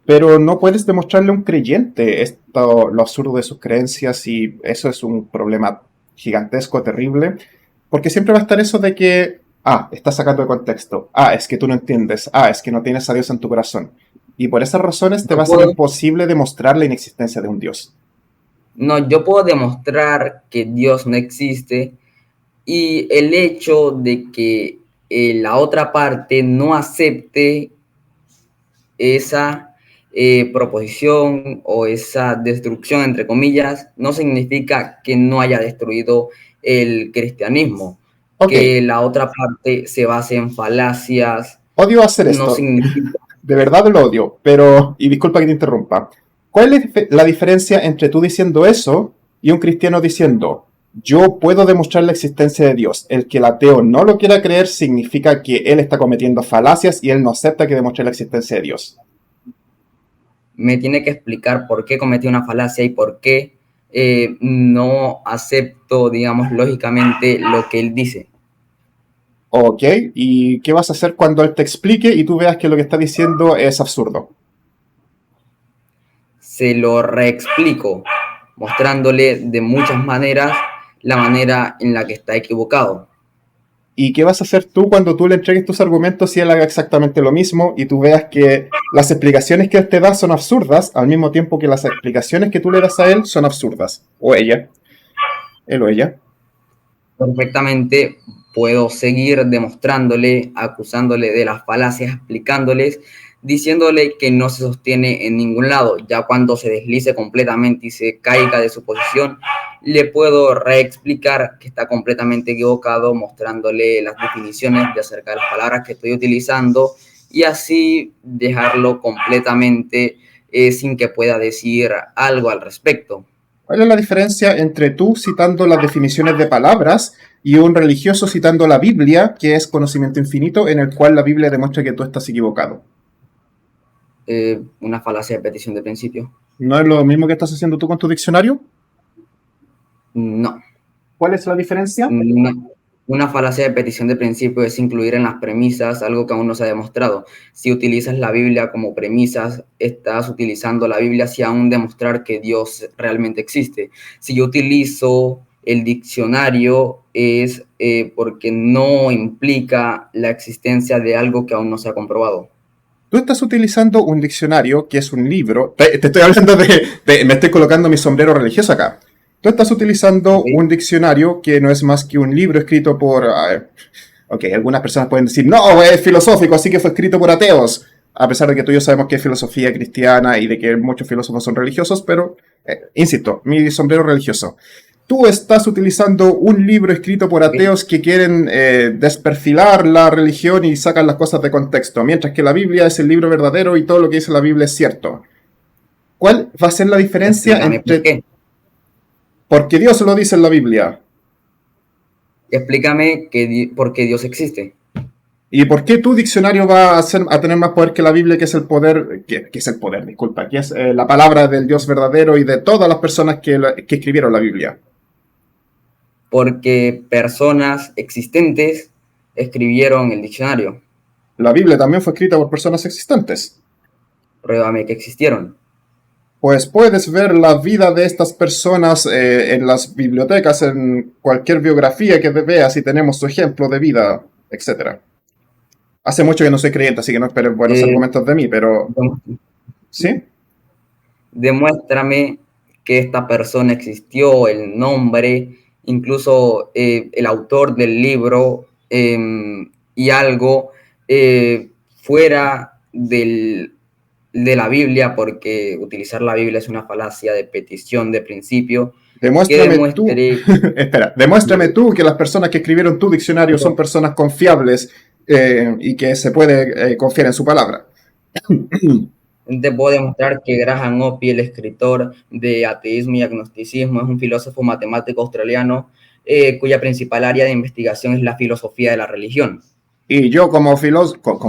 pero no puedes demostrarle a un creyente esto, lo absurdo de sus creencias y eso es un problema gigantesco, terrible, porque siempre va a estar eso de que, estás sacando de contexto, es que tú no entiendes, es que no tienes a Dios en tu corazón. Y por esas razones te Yo va a ser puedo, imposible demostrar la inexistencia de un Dios. no, yo puedo demostrar que Dios no existe y el hecho de que la otra parte no acepte esa proposición o esa destrucción, entre comillas, no significa que no haya destruido el cristianismo. Ok, Que la otra parte se base en falacias, odio hacer no esto. significa. De verdad lo odio, pero, y disculpa que te interrumpa, ¿cuál es la diferencia entre tú diciendo eso y un cristiano diciendo, yo puedo demostrar la existencia de Dios? El que el ateo no lo quiera creer significa que él está cometiendo falacias y él no acepta que demuestre la existencia de Dios. Me tiene que explicar por qué cometí una falacia y por qué no acepto, digamos, lógicamente lo que él dice. Ok, ¿y qué vas a hacer cuando él te explique y tú veas que lo que está diciendo es absurdo? Se lo reexplico, mostrándole de muchas maneras la manera en la que está equivocado. ¿Y qué vas a hacer tú cuando tú le entregues tus argumentos y él haga exactamente lo mismo y tú veas que las explicaciones que él te da son absurdas al mismo tiempo que las explicaciones que tú le das a él son absurdas? O ella, él o ella. Perfectamente puedo seguir demostrándole, acusándole de las falacias, explicándoles, diciéndole que no se sostiene en ningún lado. Ya cuando se deslice completamente y se caiga de su posición, le puedo reexplicar que está completamente equivocado, mostrándole las definiciones de acerca de las palabras que estoy utilizando y así dejarlo completamente sin que pueda decir algo al respecto. ¿Cuál es la diferencia entre tú citando las definiciones de palabras y un religioso citando la Biblia, que es conocimiento infinito, en el cual la Biblia demuestra que tú estás equivocado? Una falacia de petición de principio. ¿No es lo mismo que estás haciendo tú con tu diccionario? No. ¿Cuál es la diferencia? Una falacia de petición de principio es incluir en las premisas algo que aún no se ha demostrado. Si utilizas la Biblia como premisas, estás utilizando la Biblia sin aún demostrar que Dios realmente existe. Si yo utilizo el diccionario es porque no implica la existencia de algo que aún no se ha comprobado. Tú estás utilizando un diccionario que es un libro. Te estoy hablando me estoy colocando mi sombrero religioso acá. Tú estás utilizando ¿Okay? un diccionario que no es más que un libro escrito por... ok, algunas personas pueden decir, no, es filosófico, así que fue escrito por ateos. A pesar de que tú y yo sabemos que es filosofía cristiana y de que muchos filósofos son religiosos, pero, insisto, mi sombrero religioso. Tú estás utilizando un libro escrito por ¿Okay? ateos que quieren desperfilar la religión y sacan las cosas de contexto, mientras que la Biblia es el libro verdadero y todo lo que dice la Biblia es cierto. ¿Cuál va a ser la diferencia Explícame por entre... qué. Porque Dios lo dice en la Biblia. Explícame por qué Dios existe. ¿Y por qué tu diccionario va a tener más poder que la Biblia, que es el poder, que es el poder, disculpa, que es la palabra del Dios verdadero y de todas las personas que escribieron la Biblia? Porque personas existentes escribieron el diccionario. La Biblia también fue escrita por personas existentes. Pruébame que existieron. Pues puedes ver la vida de estas personas en las bibliotecas, en cualquier biografía que veas y tenemos su ejemplo de vida, etc. Hace mucho que no soy creyente, así que no esperes buenos Eh, argumentos de mí, pero ¿sí? Demuéstrame que esta persona existió, el nombre, incluso el autor del libro y algo fuera de la Biblia, porque utilizar la Biblia es una falacia de petición de principio, que Demuéstrame tú, demuestre espera, demuéstrame tú que las personas que escribieron tu diccionario son personas confiables y que se puede confiar en su palabra. te puedo demostrar que Graham Oppy, el escritor de ateísmo y agnosticismo, es un filósofo matemático australiano cuya principal área de investigación es la filosofía de la religión. Y yo como filósofo,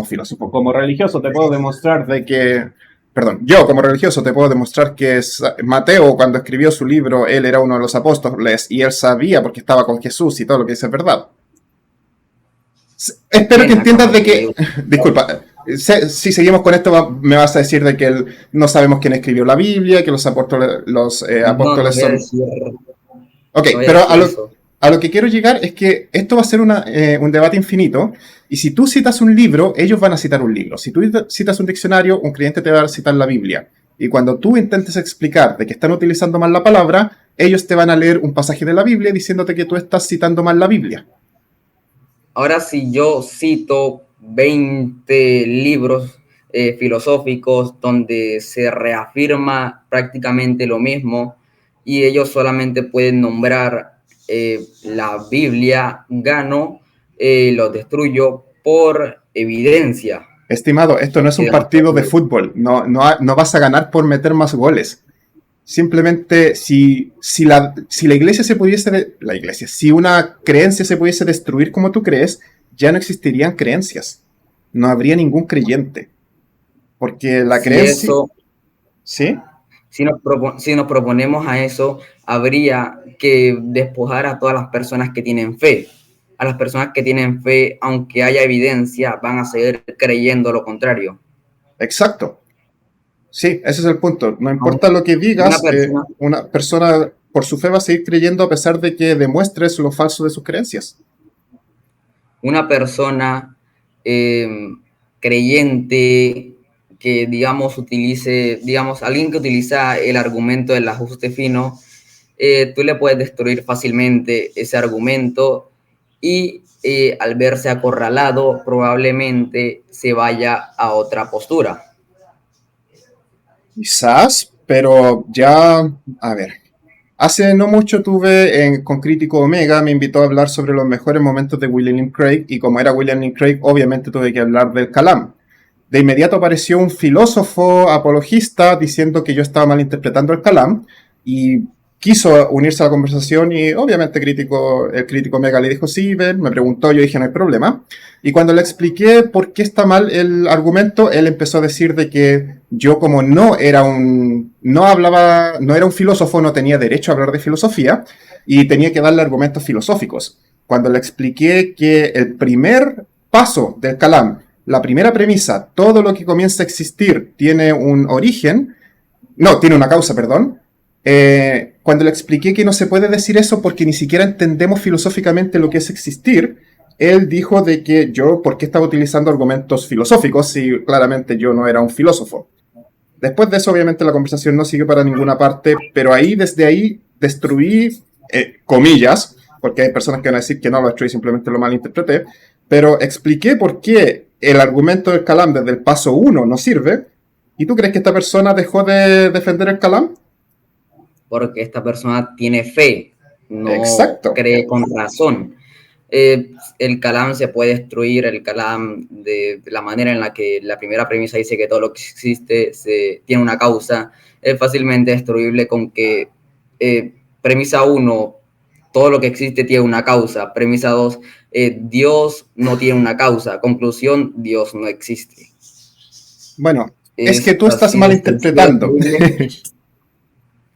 como religioso te puedo demostrar de que, perdón, yo como religioso te puedo demostrar que Mateo cuando escribió su libro, él era uno de los apóstoles y él sabía porque estaba con Jesús y todo lo que dice es verdad. Espero que Bien, entiendas acabas de de... que, disculpa, si seguimos con esto me vas a decir de que no sabemos quién escribió la Biblia, que los No, no apóstoles voy a son... decir, Ok, no voy a pero decir eso. a lo que quiero llegar es que esto va a ser un debate infinito, y si tú citas un libro, ellos van a citar un libro. Si tú citas un diccionario, un cliente te va a citar la Biblia. Y cuando tú intentes explicar de que están utilizando mal la palabra, ellos te van a leer un pasaje de la Biblia diciéndote que tú estás citando mal la Biblia. Ahora, si yo cito 20 libros filosóficos donde se reafirma prácticamente lo mismo y ellos solamente pueden nombrar la Biblia, gano, los destruyo por evidencia. Estimado, esto no es un partido de fútbol. No vas a ganar por meter más goles. Simplemente, si la iglesia se pudiese, si una creencia se pudiese destruir como tú crees, ya no existirían creencias. No habría ningún creyente. Porque la Si creencia, eso, ¿sí? si nos proponemos a eso, habría que despojar a todas las personas que tienen fe. A las personas que tienen fe, aunque haya evidencia, van a seguir creyendo lo contrario. Exacto. Sí, ese es el punto. No Aun- importa lo que Una digas, persona, una persona por su fe va a seguir creyendo a pesar de que demuestres lo falso de sus creencias. una persona eh, creyente que, digamos, utilice, digamos, alguien que utiliza el argumento del ajuste fino, tú le puedes destruir fácilmente ese argumento y al verse acorralado probablemente se vaya a otra postura. Quizás, pero ya, a ver. Hace no mucho con Crítico Omega, me invitó a hablar sobre los mejores momentos de William Lane Craig, y como era William Lane Craig, obviamente tuve que hablar del Kalam. De inmediato apareció un filósofo apologista diciendo que yo estaba malinterpretando el Kalam, y quiso unirse a la conversación, y obviamente el crítico Omega le dijo sí, ven, me preguntó, yo dije no hay problema. Y cuando le expliqué por qué está mal el argumento, él empezó a decir de que yo como no era un filósofo, no tenía derecho a hablar de filosofía y tenía que darle argumentos filosóficos. Cuando le expliqué que el primer paso del Kalam, la primera premisa, todo lo que comienza a existir tiene un origen, no, tiene una causa, perdón. Cuando le expliqué que no se puede decir eso porque ni siquiera entendemos filosóficamente lo que es existir, él dijo de que yo, ¿por qué estaba utilizando argumentos filosóficos si claramente yo no era un filósofo? Después de eso, obviamente, la conversación no siguió para ninguna parte, pero desde ahí, destruí, comillas, porque hay personas que van a decir que no lo destruí, simplemente lo malinterpreté, pero expliqué por qué el argumento del Kalam desde el paso 1 no sirve. ¿Y tú crees que esta persona dejó de defender el Kalam? Porque esta persona tiene fe, no Exacto. cree con razón. El Kalam se puede destruir, el Kalam de la manera en la que la primera premisa dice que todo lo que existe tiene una causa, es fácilmente destruible con que premisa 1, todo lo que existe tiene una causa. Premisa 2, Dios no tiene una causa. Conclusión, Dios no existe. Bueno, es que Es tú estás así de sencillo. malinterpretando.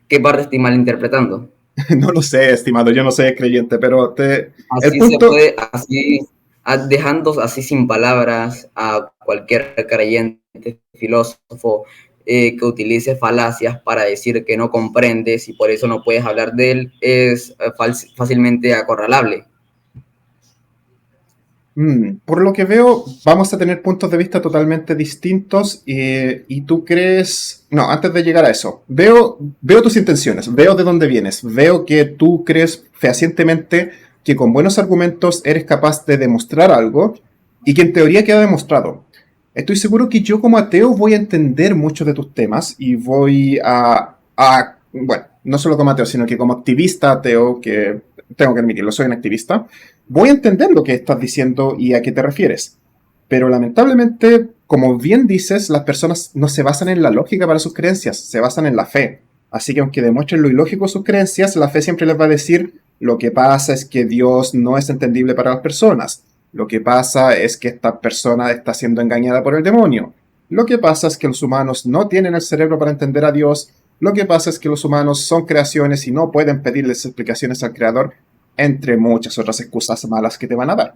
¿Qué parte estoy malinterpretando? No lo sé, estimado, yo no soy creyente, pero el Así se punto, puede, así, dejando así sin palabras a cualquier creyente, filósofo, que utilice falacias para decir que no comprendes y por eso no puedes hablar de él, es fácilmente acorralable. por lo que veo, vamos a tener puntos de vista totalmente distintos y tú crees... No, antes de llegar a eso, veo tus intenciones, veo de dónde vienes, veo que tú crees fehacientemente que con buenos argumentos eres capaz de demostrar algo y que en teoría queda demostrado. Estoy seguro que yo como ateo voy a entender muchos de tus temas y voy bueno, no solo como ateo, sino que como activista ateo, que tengo que admitirlo, soy un activista, voy a entender lo que estás diciendo y a qué te refieres. Pero lamentablemente, como bien dices, las personas no se basan en la lógica para sus creencias, se basan en la fe. Así que aunque demuestren lo ilógico de sus creencias, la fe siempre les va a decir lo que pasa es que Dios no es entendible para las personas. Lo que pasa es que esta persona está siendo engañada por el demonio. Lo que pasa es que los humanos no tienen el cerebro para entender a Dios. Lo que pasa es que los humanos son creaciones y no pueden pedirles explicaciones al Creador, entre muchas otras excusas malas que te van a dar.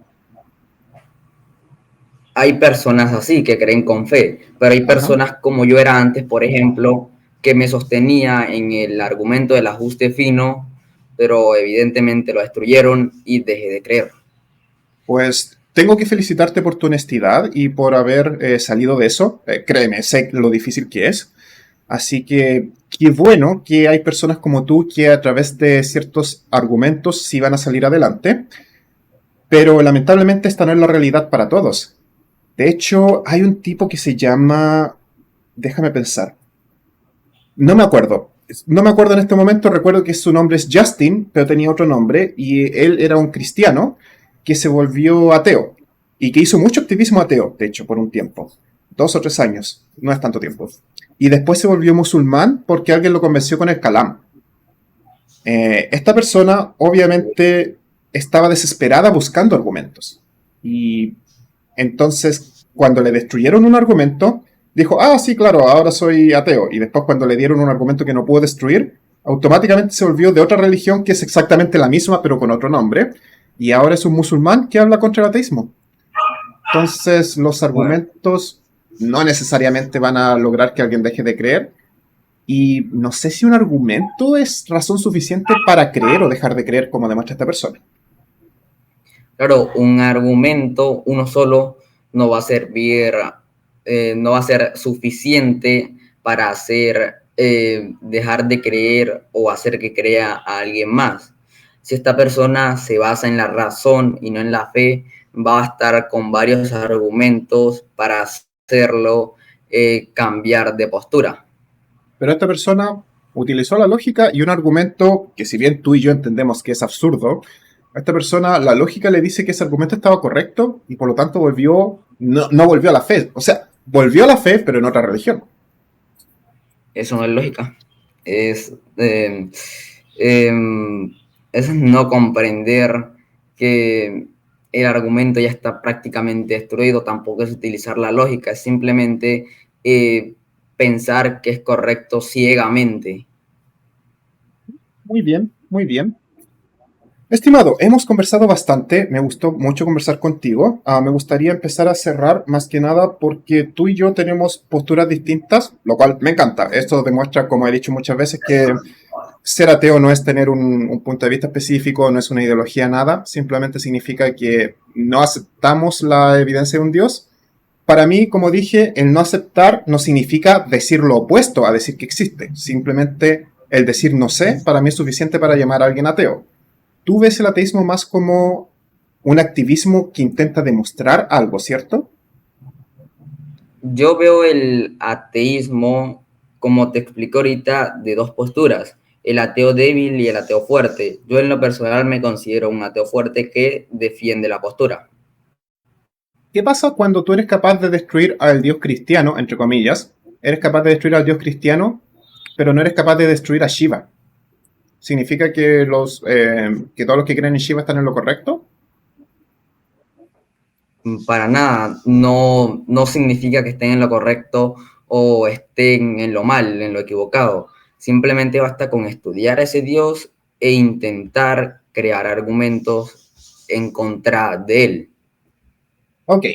Hay personas así que creen con fe, pero hay Ajá. personas como yo era antes, por ejemplo, que me sostenía en el argumento del ajuste fino, pero evidentemente lo destruyeron y dejé de creer. Pues tengo que felicitarte por tu honestidad y por haber salido de eso. Créeme, sé lo difícil que es. Así que qué bueno que hay personas como tú que a través de ciertos argumentos sí van a salir adelante, pero lamentablemente esta no es la realidad para todos. De hecho, hay un tipo que se llama... Déjame pensar. No me acuerdo. No me acuerdo en este momento, recuerdo que su nombre es Justin, pero tenía otro nombre, y él era un cristiano que se volvió ateo, y que hizo mucho activismo ateo, de hecho, por un tiempo. 2 o 3 años, no es tanto tiempo. Y después se volvió musulmán porque alguien lo convenció con el Kalam. Esta persona obviamente estaba desesperada buscando argumentos. Y entonces, cuando le destruyeron un argumento, dijo, ah, sí, claro, ahora soy ateo. Y después cuando le dieron un argumento que no pudo destruir, automáticamente se volvió de otra religión que es exactamente la misma, pero con otro nombre. Y ahora es un musulmán que habla contra el ateísmo. Entonces, los Bueno, argumentos no necesariamente van a lograr que alguien deje de creer. Y no sé si un argumento es razón suficiente para creer o dejar de creer como demuestra esta persona. claro, un argumento, uno solo, no va a servir, no va a ser suficiente para hacer, dejar de creer o hacer que crea a alguien más. Si esta persona se basa en la razón y no en la fe, va a estar con varios argumentos para hacerlo cambiar de postura. Pero esta persona utilizó la lógica y un argumento que si bien tú y yo entendemos que es absurdo, a esta persona la lógica le dice que ese argumento estaba correcto y por lo tanto no volvió a la fe. O sea, volvió a la fe, pero en otra religión. Eso no es lógica. Es, eh, es no comprender que el argumento ya está prácticamente destruido, tampoco es utilizar la lógica, es simplemente pensar que es correcto ciegamente. Muy bien, muy bien. Estimado, hemos conversado bastante, me gustó mucho conversar contigo. Me gustaría empezar a cerrar más que nada porque tú y yo tenemos posturas distintas, lo cual me encanta. Esto demuestra, como he dicho muchas veces, que ser ateo no es tener un punto de vista específico, no es una ideología, nada. Simplemente significa que no aceptamos la evidencia de un Dios. Para mí, como dije, el no aceptar no significa decir lo opuesto a decir que existe. Simplemente el decir no sé, para mí es suficiente para llamar a alguien ateo. Tú ves el ateísmo más como un activismo que intenta demostrar algo, ¿cierto? Yo veo el ateísmo, como te explico ahorita, de dos posturas, el ateo débil y el ateo fuerte. Yo en lo personal me considero un ateo fuerte que defiende la postura. ¿Qué pasa cuando tú eres capaz de destruir al Dios cristiano, entre comillas? Eres capaz de destruir al Dios cristiano, pero no eres capaz de destruir a Shiva. ¿Significa que que todos los que creen en Shiva están en lo correcto? Para nada, no significa que estén en lo correcto o estén en lo mal, en lo equivocado. Simplemente basta con estudiar a ese Dios e intentar crear argumentos en contra de él. Ok,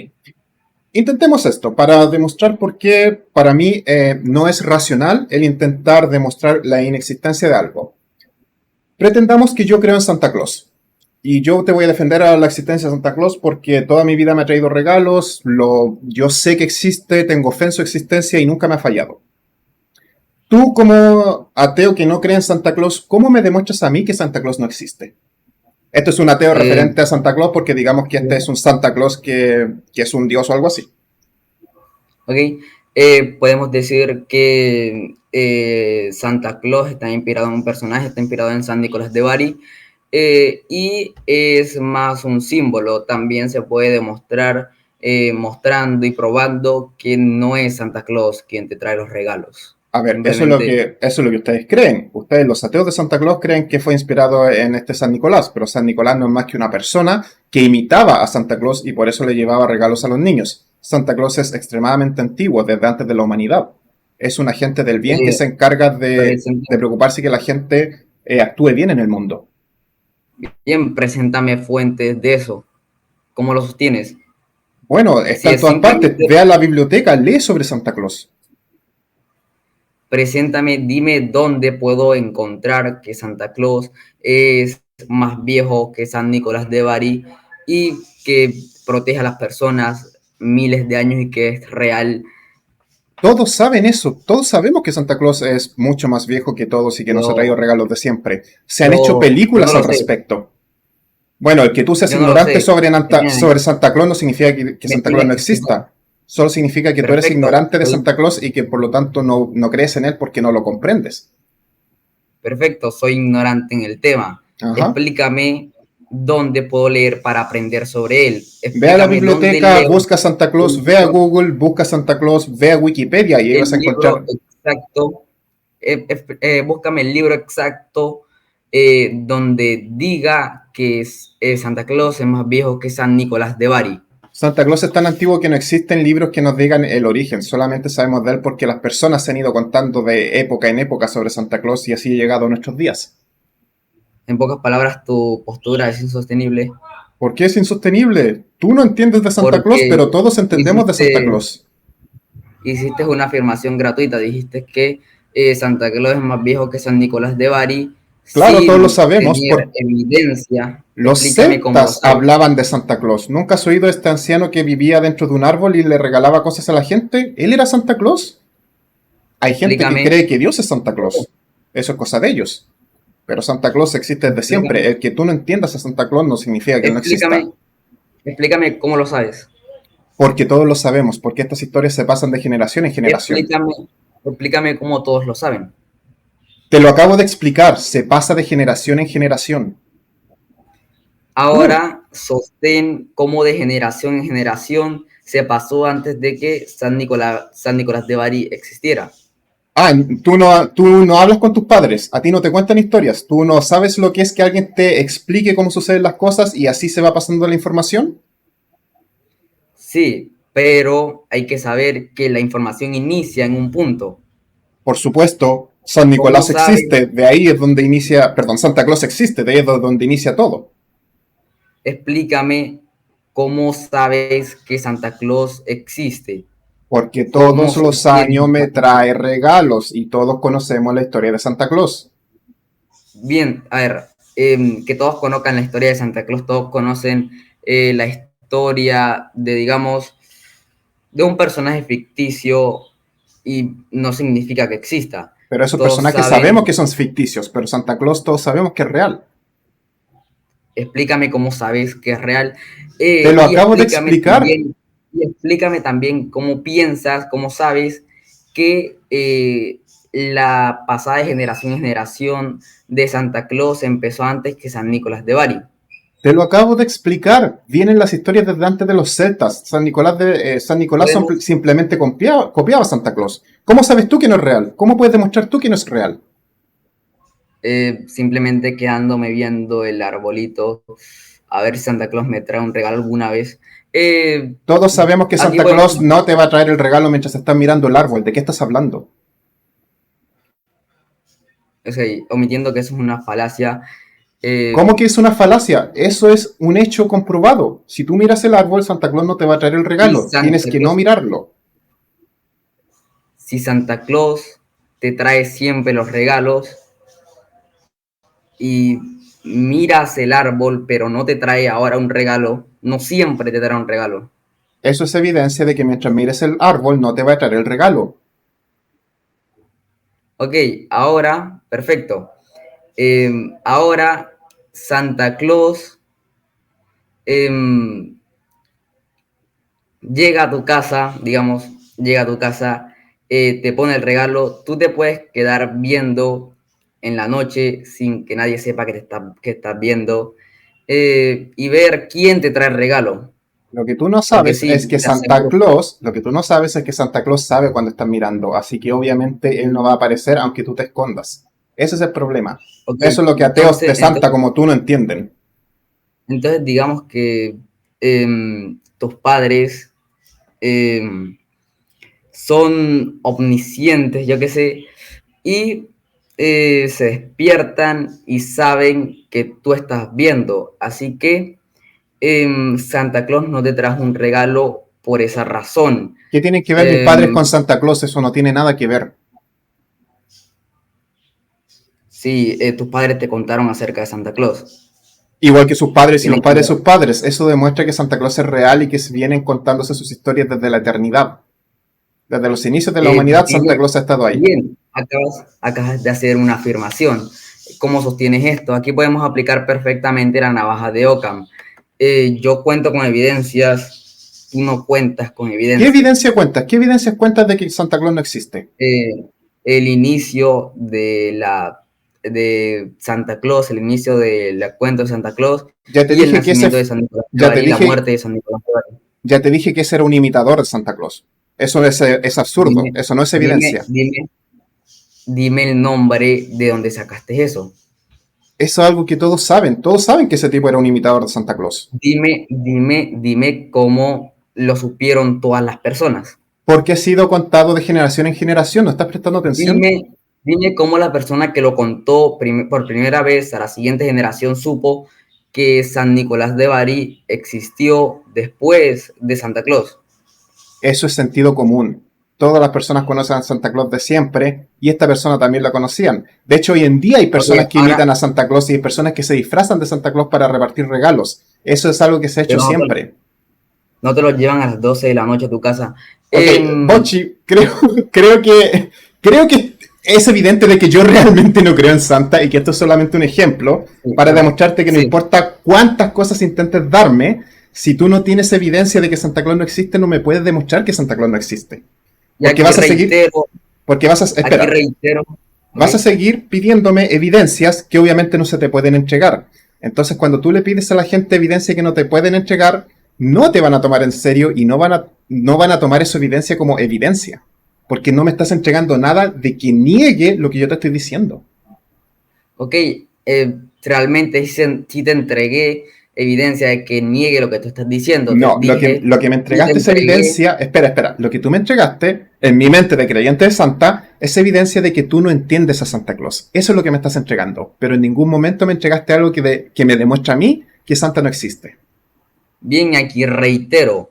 intentemos esto para demostrar por qué para mí no es racional el intentar demostrar la inexistencia de algo. Pretendamos que yo creo en Santa Claus. Y yo te voy a defender a la existencia de Santa Claus porque toda mi vida me ha traído regalos, yo sé que existe, tengo fe en su existencia y nunca me ha fallado. Tú como ateo que no cree en Santa Claus, ¿cómo me demuestras a mí que Santa Claus no existe? Esto es un ateo Eh, referente a Santa Claus porque digamos que este es un Santa Claus que es un dios o algo así. ok, podemos decir que Santa Claus está inspirado en un personaje, está inspirado en San Nicolás de Bari, y es más un símbolo. También se puede demostrar mostrando y probando que no es Santa Claus quien te trae los regalos. A ver, Simplemente, eso es lo que ustedes creen. Ustedes, los ateos de Santa Claus, creen que fue inspirado en este San Nicolás, pero San Nicolás no es más que una persona que imitaba a Santa Claus y por eso le llevaba regalos a los niños. Santa Claus es extremadamente antiguo, desde antes de la humanidad. Es un agente del bien que eh, se encarga de preséntame, preocuparse que la gente actúe bien en el mundo. bien, preséntame fuentes de eso. ¿Cómo lo sostienes? Bueno, está Si en es todas partes. simplemente Ve a la biblioteca, lee sobre Santa Claus. preséntame, dime dónde puedo encontrar que Santa Claus es más viejo que San Nicolás de Bari y que protege a las personas miles de años y que es real. Todos saben eso, todos sabemos que Santa Claus es mucho más viejo que todos y que nos ha traído Yo, regalos de siempre. Se han hecho yo no películas lo al sé, respecto. Bueno, el que tú seas yo no lo ignorante sé. sobre Santa Claus no significa que Me Santa Claus no tienes que explicar. exista. Solo significa que tú eres Perfecto, ignorante de Santa Claus y que por lo tanto no crees en él porque no lo comprendes. perfecto, soy ignorante en el tema. Ajá. Explícame dónde puedo leer para aprender sobre él. Ve a la Explícame dónde biblioteca, leo busca Santa Claus, el ve a libro, Google, busca Santa Claus, ve a Wikipedia y ahí vas el a libro encontrar. exacto. Búscame el libro exacto donde diga que Santa Claus es más viejo que San Nicolás de Bari. Santa Claus es tan antiguo que no existen libros que nos digan el origen, solamente sabemos de él porque las personas se han ido contando de época en época sobre Santa Claus y así ha llegado a nuestros días. En pocas palabras, tu postura es insostenible ¿Por qué es insostenible? Tú no entiendes de Santa Claus, porque pero todos entendemos de Santa hiciste, Claus. hiciste una afirmación gratuita. Dijiste que Santa Claus es más viejo que San Nicolás de Bari Claro, todos lo sin sabemos, tener por evidencia. los Explícame cómo lo celtas sabes. hablaban de Santa Claus. ¿Nunca has oído a este anciano que vivía dentro de un árbol y le regalaba cosas a la gente? ¿Él era Santa Claus? Hay gente que Explícame, cree que Dios es Santa Claus. Eso es cosa de ellos. Pero Santa Claus existe desde siempre. explícame, El que tú no entiendas a Santa Claus no significa que él no exista. explícame, explícame cómo lo sabes. Porque todos lo sabemos, porque estas historias se pasan de generación en generación. Explícame, explícame cómo todos lo saben. Te lo acabo de explicar, se pasa de generación en generación. Tú. Ahora sostén cómo de generación en generación se pasó antes de que San Nicolás de Bari existiera. Ah, tú no hablas con tus padres, a ti no te cuentan historias, tú no sabes lo que es que alguien te explique cómo suceden las cosas y así se va pasando la información. Sí, pero hay que saber que la información inicia en un punto. Por supuesto, San ¿Cómo Nicolás sabes? existe, de ahí es donde inicia, perdón, Santa Claus existe, de ahí es donde inicia todo. Explícame cómo sabes que Santa Claus existe. Porque ¿Cómo todos se los obtiene años me información? trae regalos y todos conocemos la historia de Santa Claus. Bien, a ver, que todos conozcan la historia de Santa Claus, todos conocen la historia de, digamos, de un personaje ficticio y no significa que exista. Pero esos Todos personajes sabemos saben, que son ficticios, pero Santa Claus todos sabemos que es real. explícame cómo sabes que es real Te lo y acabo de explicar. explícame también cómo piensas, cómo sabes que la pasada de generación en generación de Santa Claus empezó antes que San Nicolás de Bari. Te lo acabo de explicar. Vienen las historias desde antes de los celtas. San Nicolás Podemos, simplemente copiaba a Santa Claus. ¿Cómo sabes tú que no es real? ¿Cómo puedes demostrar tú que no es real? simplemente quedándome viendo el arbolito, a ver si Santa Claus me trae un regalo alguna vez. Eh, Todos sabemos que aquí Santa podemos, Claus no te va a traer el regalo mientras estás mirando el árbol. ¿De qué estás hablando? o sea, omitiendo que eso es una falacia. ¿Cómo eh, que es una falacia? Eso es un hecho comprobado. Si tú miras el árbol, Santa Claus no te va a traer el si regalo. Tienes Santa que no Claus, mirarlo. si Santa Claus te trae siempre los regalos y miras el árbol, pero no te trae ahora un regalo, no siempre te trae un regalo. Eso es evidencia de que mientras mires el árbol no te va a traer el regalo. Ok, ahora, perfecto. Ahora Santa Claus em, llega a tu casa, digamos, llega a tu casa, te pone el regalo, tú te puedes quedar viendo en la noche sin que nadie sepa que estás viendo y ver quién te trae el regalo. Lo que tú no Porque sabes es sí, que te aseguro. Lo que tú no sabes es que Santa Claus sabe cuando estás mirando, así que obviamente él no va a aparecer aunque tú te escondas. Ese es el problema. Ok, Eso es lo que ateos de entonces, Santa como tú no entienden. entonces digamos que tus padres em, son omniscientes, yo qué sé, y se despiertan y saben que tú estás viendo. Así que Santa Claus no te trajo un regalo por esa razón. ¿Qué tienen que ver mis Eh, padres con Santa Claus? Eso no tiene nada que ver. sí, tus padres te contaron acerca de Santa Claus. Igual que sus padres y los Tienen que padres de ver. sus padres. Eso demuestra que Santa Claus es real y que vienen contándose sus historias desde la eternidad. Desde los inicios de la humanidad, Santa Bien, Claus ha estado ahí. bien, acabas de hacer una afirmación. ¿Cómo sostienes esto? Aquí podemos aplicar perfectamente la navaja de Occam. Yo cuento con evidencias, tú no cuentas con ¿Qué evidencias. evidencia cuentas? ¿Qué evidencias cuentas de que Santa Claus no existe? eh, el inicio de Santa Claus, el inicio del cuento de Santa Claus Ya te y el dije que nacimiento ese, de San Nicolás de ya te Bari, la dije, muerte de San Nicolás de Bari. ya te dije que ese era un imitador de Santa Claus. Eso es absurdo. Dime, Eso no es dime, evidencia. dime, dime el nombre de donde sacaste eso. Eso es algo que todos saben. Todos saben que ese tipo era un imitador de Santa Claus. Dime cómo lo supieron todas las personas. Porque ha sido contado de generación en generación. ¿No estás prestando atención? Dime, dime cómo la persona que lo contó por primera vez a la siguiente generación supo que San Nicolás de Bari existió después de Santa Claus. Eso es sentido común. Todas las personas conocen a Santa Claus de siempre y esta persona también la conocían. De hecho, hoy en día hay Ok, personas que ahora, imitan a Santa Claus y hay personas que se disfrazan de Santa Claus para repartir regalos. Eso es algo que se ha hecho pero siempre. no te lo llevan a las 12 de la noche a tu casa. Ok, Bochi, creo que es evidente de que yo realmente no creo en Santa y que esto es solamente un ejemplo Sí, para ok, demostrarte que no sí. importa cuántas cosas intentes darme, si tú no tienes evidencia de que Santa Claus no existe, no me puedes demostrar que Santa Claus no existe. Y Porque vas a seguir, porque aquí espera, reitero, ok, vas a seguir pidiéndome evidencias que obviamente no se te pueden entregar. Entonces, cuando tú le pides a la gente evidencia que no te pueden entregar, no te van a tomar en serio y no van a tomar esa evidencia como evidencia. Porque no me estás entregando nada de que niegue lo que yo te estoy diciendo. ok, realmente sí te entregué evidencia de que niegue lo que tú estás diciendo. Te No, dije lo que me y te entregaste es entregué. evidencia. Espera. Lo que tú me entregaste, en mi mente de creyente de Santa, es evidencia de que tú no entiendes a Santa Claus. Eso es lo que me estás entregando. Pero en ningún momento me entregaste algo que me demuestra a mí que Santa no existe. Bien, aquí reitero,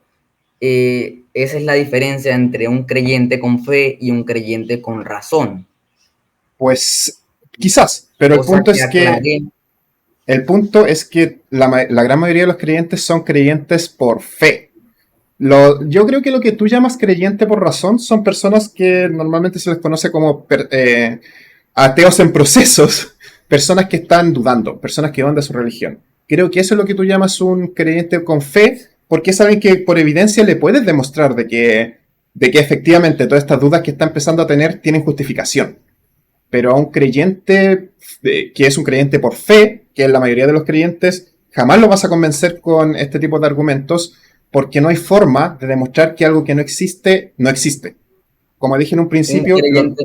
esa es la diferencia entre un creyente con fe y un creyente con razón, Pues quizás, pero cosa que aclaré. el punto es que la gran mayoría de los creyentes son creyentes por fe. Yo creo que lo que tú llamas creyente por razón son personas que normalmente se les conoce como ateos en procesos, personas que están dudando, personas que van de su religión. Creo que eso es lo que tú llamas un creyente con fe, porque es alguien que por evidencia le puedes demostrar de que efectivamente todas estas dudas que está empezando a tener tienen justificación. Pero a un creyente que es un creyente por fe, que es la mayoría de los creyentes, jamás lo vas a convencer con este tipo de argumentos porque no hay forma de demostrar que algo que no existe, no existe. Como dije en un Un principio, creyente,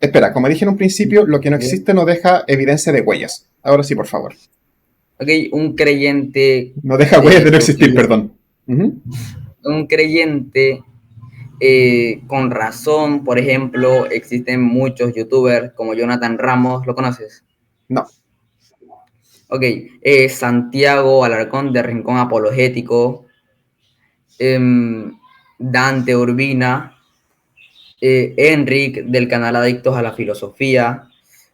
Espera, como dije en un principio, lo que no existe no deja evidencia de huellas. Ahora sí, por favor. Ok, un creyente No deja huellas de no que existir, utiliza, perdón. Ujú. un creyente con razón, por ejemplo, existen muchos youtubers como Jonathan Ramos, ¿lo conoces? No. Ok, Santiago Alarcón de Rincón Apologético, Dante Urbina, Enric del canal Adictos a la Filosofía.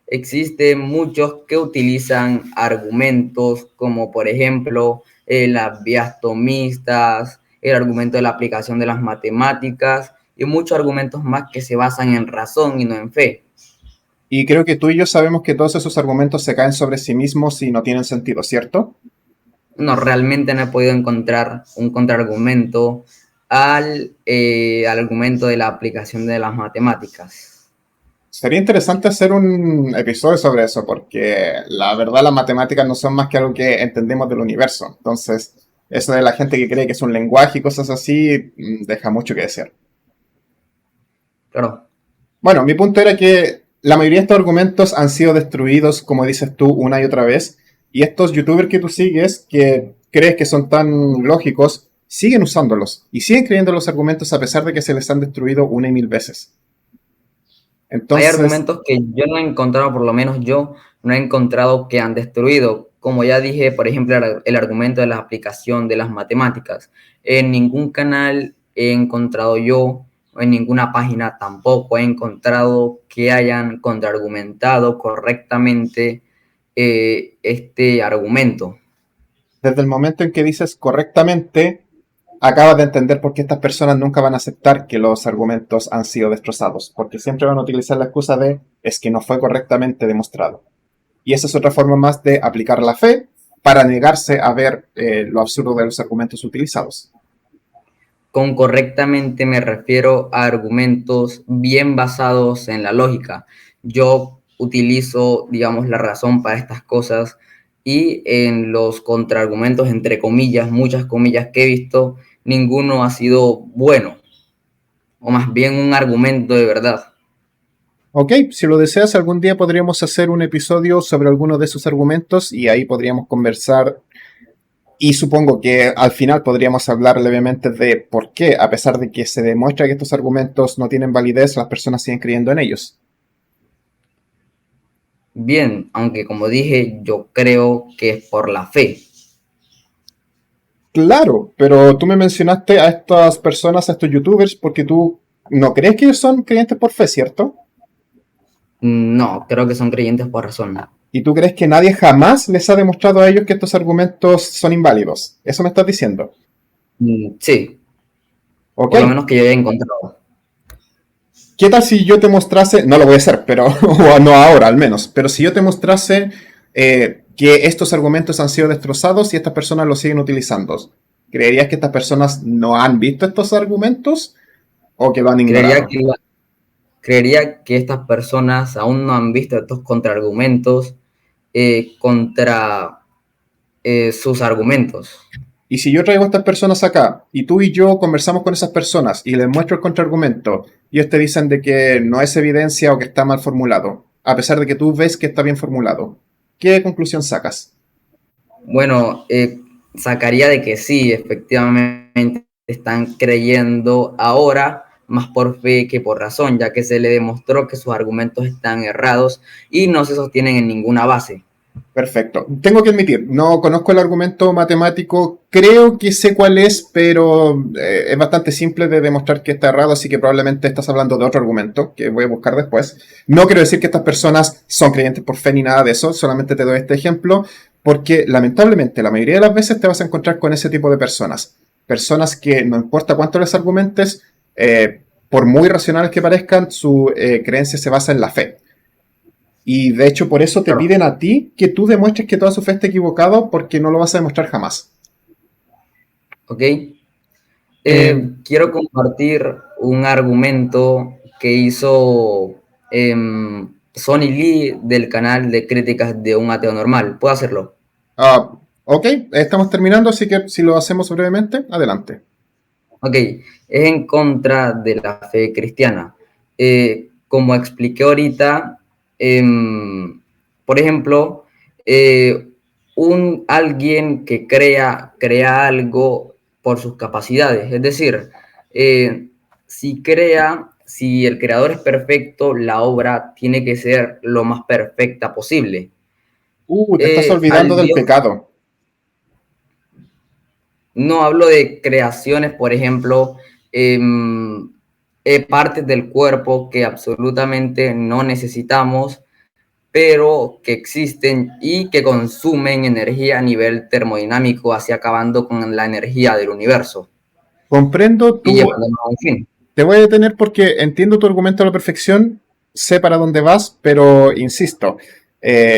Existen muchos que utilizan argumentos como por ejemplo las vías tomistas, el argumento de la aplicación de las matemáticas y muchos argumentos más que se basan en razón y no en fe. Y creo que tú y yo sabemos que todos esos argumentos se caen sobre sí mismos y no tienen sentido, ¿cierto? No, realmente no he podido encontrar un contraargumento al argumento de la aplicación de las matemáticas. Sería interesante hacer un episodio sobre eso, porque la verdad las matemáticas no son más que algo que entendemos del universo. Entonces, eso de la gente que cree que es un lenguaje y cosas así, deja mucho que desear. Claro, Bueno, mi punto era que la mayoría de estos argumentos han sido destruidos, como dices tú, una y otra vez. Y estos youtubers que tú sigues, que crees que son tan lógicos, siguen usándolos y siguen creyendo los argumentos a pesar de que se les han destruido una y mil veces. hay Entonces, argumentos que yo no he encontrado, por lo menos yo no he encontrado que han destruido. Como ya dije, por ejemplo, el argumento de la aplicación de las matemáticas. En ningún canal he encontrado yo, o en ninguna página tampoco he encontrado que hayan contraargumentado correctamente este argumento. desde el momento en que dices correctamente, acabas de entender por qué estas personas nunca van a aceptar que los argumentos han sido destrozados, porque siempre van a utilizar la excusa de es que no fue correctamente demostrado. Y esa es otra forma más de aplicar la fe para negarse a ver lo absurdo de los argumentos utilizados. Con correctamente me refiero a argumentos bien basados en la lógica. Yo utilizo, digamos, la razón para estas cosas y en los contraargumentos, entre comillas, muchas comillas que he visto, ninguno ha sido bueno, o más bien un argumento de verdad. Ok, si lo deseas, algún día podríamos hacer un episodio sobre alguno de esos argumentos y ahí podríamos conversar. Y supongo que al final podríamos hablar levemente de por qué, a pesar de que se demuestra que estos argumentos no tienen validez, las personas siguen creyendo en ellos. Bien, aunque como dije, yo creo que es por la fe. Claro, pero tú me mencionaste a estas personas, a estos youtubers, porque tú no crees que ellos son creyentes por fe, ¿cierto? No, creo que son creyentes por razón. Y tú crees que nadie jamás les ha demostrado a ellos que estos argumentos son inválidos. Eso me estás diciendo. Sí, Ok, por lo menos que yo haya encontrado. ¿qué tal si yo te mostrase, no lo voy a hacer, pero, o no ahora al menos, pero si yo te mostrase que estos argumentos han sido destrozados y estas personas los siguen utilizando? ¿Creerías que estas personas no han visto estos argumentos o que lo han Creería ignorado? que creería que estas personas aún no han visto estos contraargumentos contra sus argumentos. Y si yo traigo a estas personas acá y tú y yo conversamos con esas personas y les muestro el contraargumento y ellos te dicen de que no es evidencia o que está mal formulado, a pesar de que tú ves que está bien formulado, ¿qué conclusión sacas? Bueno, sacaría de que sí, efectivamente están creyendo ahora más por fe que por razón, ya que se le demostró que sus argumentos están errados y no se sostienen en ninguna base. Perfecto. Tengo que admitir, no conozco el argumento matemático, creo que sé cuál es, pero es bastante simple de demostrar que está errado, así que probablemente estás hablando de otro argumento que voy a buscar después. No quiero decir que estas personas son creyentes por fe ni nada de eso, solamente te doy este ejemplo, porque lamentablemente la mayoría de las veces te vas a encontrar con ese tipo de personas. Personas que no importa cuánto les argumentes, por muy racionales que parezcan, su creencia se basa en la fe. Y de hecho por eso te Claro, piden a ti que tú demuestres que toda su fe está equivocado porque no lo vas a demostrar jamás. ¿ok? Eh, Quiero compartir un argumento que hizo Sonny Lee del canal de críticas de un ateo normal. ¿Puedo hacerlo? ok, estamos terminando, así que si lo hacemos brevemente, adelante. Ok, es en contra de la fe cristiana. como expliqué ahorita, por ejemplo, eh, alguien que crea algo por sus capacidades. Es decir, eh, si el creador es perfecto, la obra tiene que ser lo más perfecta posible. Te estás olvidando Al del Dios, pecado. no hablo de creaciones, por ejemplo, partes del cuerpo que absolutamente no necesitamos, pero que existen y que consumen energía a nivel termodinámico, así acabando con la energía del universo Comprendo y tu. llevándonos a un fin. Te voy a detener porque entiendo tu argumento a la perfección, sé para dónde vas, pero insisto,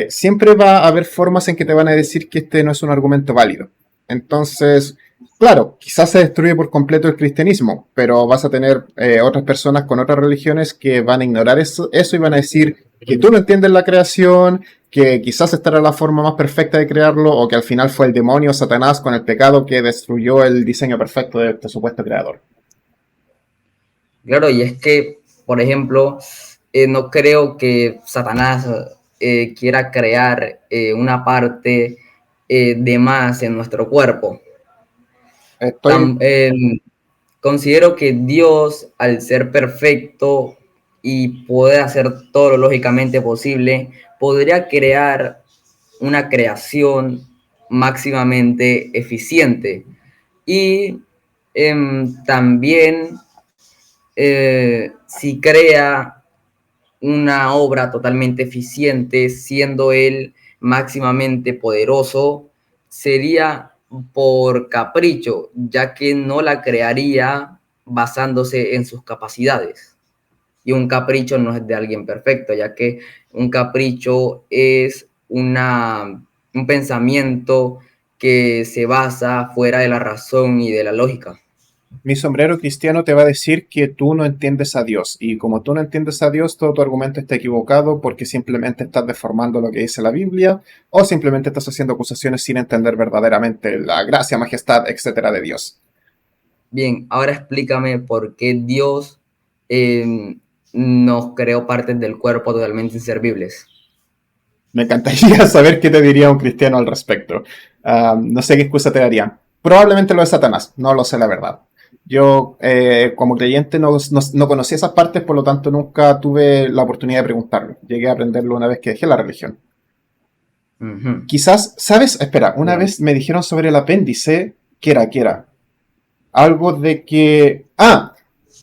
siempre va a haber formas en que te van a decir que este no es un argumento válido. Entonces, claro, quizás se destruye por completo el cristianismo, pero vas a tener otras personas con otras religiones que van a ignorar eso y van a decir que tú no entiendes la creación, que quizás esta era la forma más perfecta de crearlo, o que al final fue el demonio, Satanás, con el pecado que destruyó el diseño perfecto de este supuesto creador. Claro, y es que, por ejemplo, no creo que Satanás quiera crear una parte de más en nuestro cuerpo. Estoy Considero que Dios, al ser perfecto y poder hacer todo lo lógicamente posible, podría crear una creación máximamente eficiente. Y también, si crea una obra totalmente eficiente, siendo él máximamente poderoso, sería por capricho, ya que no la crearía basándose en sus capacidades. Y un capricho no es de alguien perfecto, ya que un capricho es un pensamiento que se basa fuera de la razón y de la lógica. Mi sombrero cristiano te va a decir que tú no entiendes a Dios y como tú no entiendes a Dios, todo tu argumento está equivocado porque simplemente estás deformando lo que dice la Biblia o simplemente estás haciendo acusaciones sin entender verdaderamente la gracia, majestad, etcétera de Dios. Bien, ahora explícame por qué Dios eh, nos creó partes del cuerpo totalmente inservibles. Me encantaría saber qué te diría un cristiano al respecto. No sé qué excusa te daría. Probablemente lo de Satanás, no lo sé la verdad. Yo, como creyente, no conocí esas partes, por lo tanto nunca tuve la oportunidad de preguntarlo. Llegué a aprenderlo una vez que dejé la religión. Ujú. Quizás, ¿sabes? Espera, una Bien. vez me dijeron sobre el apéndice, ¿qué era? Algo de que...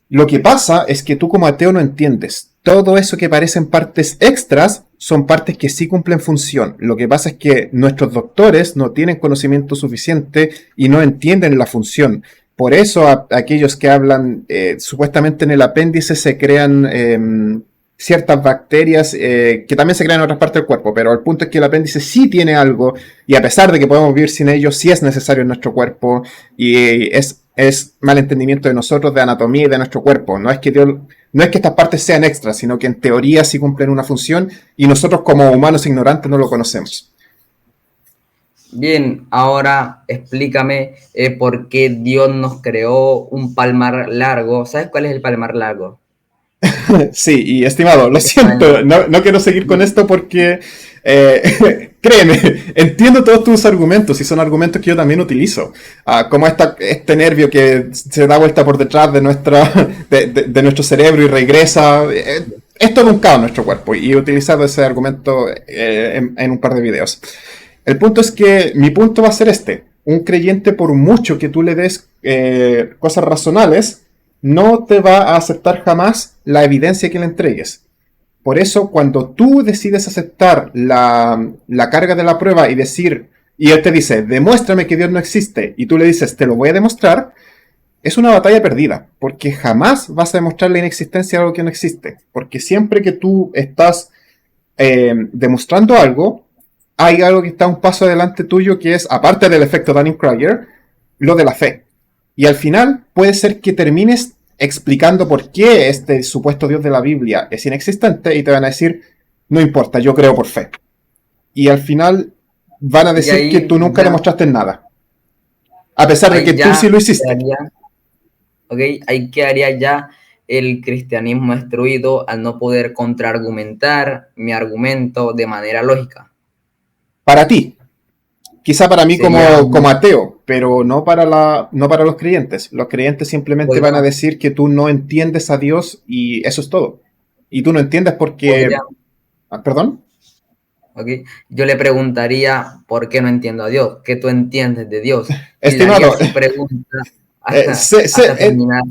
lo que pasa es que tú como ateo no entiendes. Todo eso que parecen partes extras son partes que sí cumplen función. Lo que pasa es que nuestros doctores no tienen conocimiento suficiente y no entienden la función. Por eso aquellos que hablan, supuestamente en el apéndice se crean ciertas bacterias que también se crean en otras partes del cuerpo, pero el punto es que el apéndice sí tiene algo y a pesar de que podemos vivir sin ello, sí es necesario en nuestro cuerpo y es mal entendimiento de nosotros, de anatomía y de nuestro cuerpo. No es que estas partes sean extras, sino que en teoría sí cumplen una función y nosotros como humanos ignorantes no lo conocemos. Bien, ahora explícame por qué Dios nos creó un palmar largo. ¿Sabes cuál es el palmar largo? Sí, y estimado, lo Está siento, no quiero seguir con esto porque, créeme, entiendo todos tus argumentos y son argumentos que yo también utilizo. Como este nervio que se da vuelta por detrás de nuestro cerebro y regresa. Es todo un caos en nuestro cuerpo y he utilizado ese argumento en un par de videos. El punto es que mi punto va a ser este. Un creyente, por mucho que tú le des cosas razonables, no te va a aceptar jamás la evidencia que le entregues. Por eso, cuando tú decides aceptar la carga de la prueba y decir, y él te dice, demuéstrame que Dios no existe, y tú le dices, te lo voy a demostrar, es una batalla perdida, porque jamás vas a demostrar la inexistencia de algo que no existe. Porque siempre que tú estás demostrando algo, hay algo que está un paso adelante tuyo, que es, aparte del efecto Dunning-Kruger, lo de la fe. Y al final puede ser que termines explicando por qué este supuesto Dios de la Biblia es inexistente y te van a decir, no importa, yo creo por fe. Y al final van a y decir que tú nunca ya, demostraste nada, a pesar de que ahí tú sí ya lo hiciste. quedaría, ¿ok? Ahí quedaría ya el cristianismo destruido al no poder contraargumentar mi argumento de manera lógica. Para ti, quizá para mí Sería, como ateo, pero no para los creyentes. Los creyentes simplemente van a podría, decir que tú no entiendes a Dios y eso es todo. Y tú no entiendes podría, porque... ¿Perdón? ¿ok? Yo le preguntaría por qué no entiendo a Dios, qué tú entiendes de Dios, y le haría Estimado, esa pregunta eh, hasta, sé- sé- hasta terminar,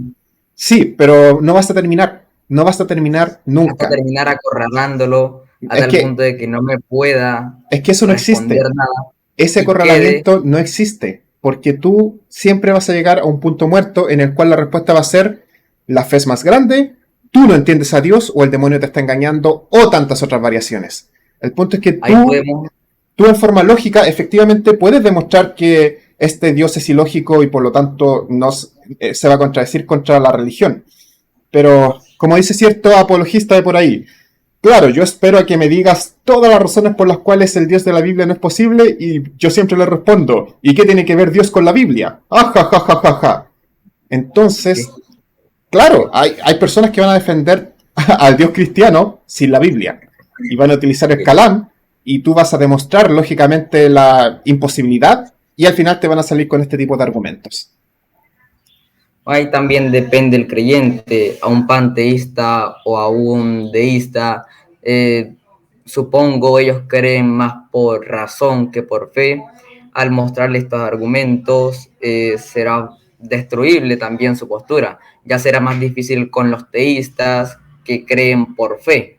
sí, pero no vas a terminar. No vas a terminar hasta nunca. terminar acorralándolo a Es tal que, punto de que no me pueda es que eso no responder existe. nada Ese y quede, acorralamiento no existe, porque tú siempre vas a llegar a un punto muerto en el cual la respuesta va a ser la fe es más grande, tú no entiendes a Dios o el demonio te está engañando o tantas otras variaciones. El punto es que ahí podemos, tú en forma lógica efectivamente puedes demostrar que este Dios es ilógico y por lo tanto se va a contradecir contra la religión. Pero como dice cierto apologista de por ahí, claro, yo espero a que me digas todas las razones por las cuales el Dios de la Biblia no es posible y yo siempre le respondo, ¿y qué tiene que ver Dios con la Biblia? ¡Ajajajajaja! Entonces, que, claro, hay personas que van a defender al Dios cristiano sin la Biblia y van a utilizar el que Calam y tú vas a demostrar lógicamente la imposibilidad y al final te van a salir con este tipo de argumentos. ahí también depende el creyente, a un panteísta o a un deísta. eh, Supongo ellos creen más por razón que por fe. Al mostrarle estos argumentos, será destruible también su postura. Ya será más difícil con los teístas que creen por fe.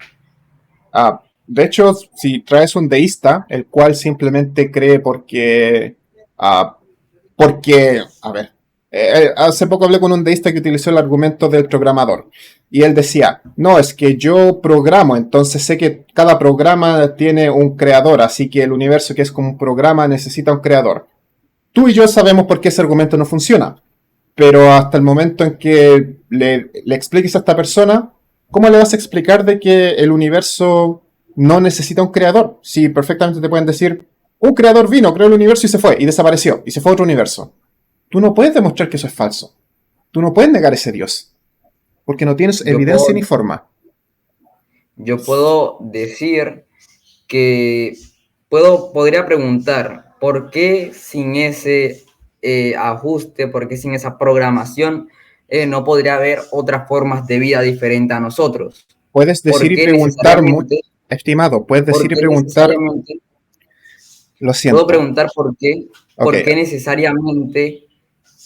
De hecho, si traes un deísta, el cual simplemente cree ah, a ver, hace poco hablé con un deísta que utilizó el argumento del programador. Y él decía, no, es que yo programo, entonces sé que cada programa tiene un creador, así que el universo que es como un programa necesita un creador. Tú y yo sabemos por qué ese argumento no funciona, pero hasta el momento en que le expliques a esta persona, ¿cómo le vas a explicar de que el universo no necesita un creador? Si perfectamente te pueden decir, un creador vino, creó el universo y se fue, y desapareció, y se fue a otro universo. Tú no puedes demostrar que eso es falso. Tú no puedes negar ese Dios, porque no tienes Yo evidencia puedo, ni forma. yo puedo decir que podría preguntar, ¿por qué sin ese ajuste, por qué sin esa programación no podría haber otras formas de vida diferentes a nosotros? Puedes decir ¿Por y qué preguntar, necesariamente, estimado, puedes por decir y qué preguntar, necesariamente, lo puedo siento. preguntar Ok, por qué necesariamente,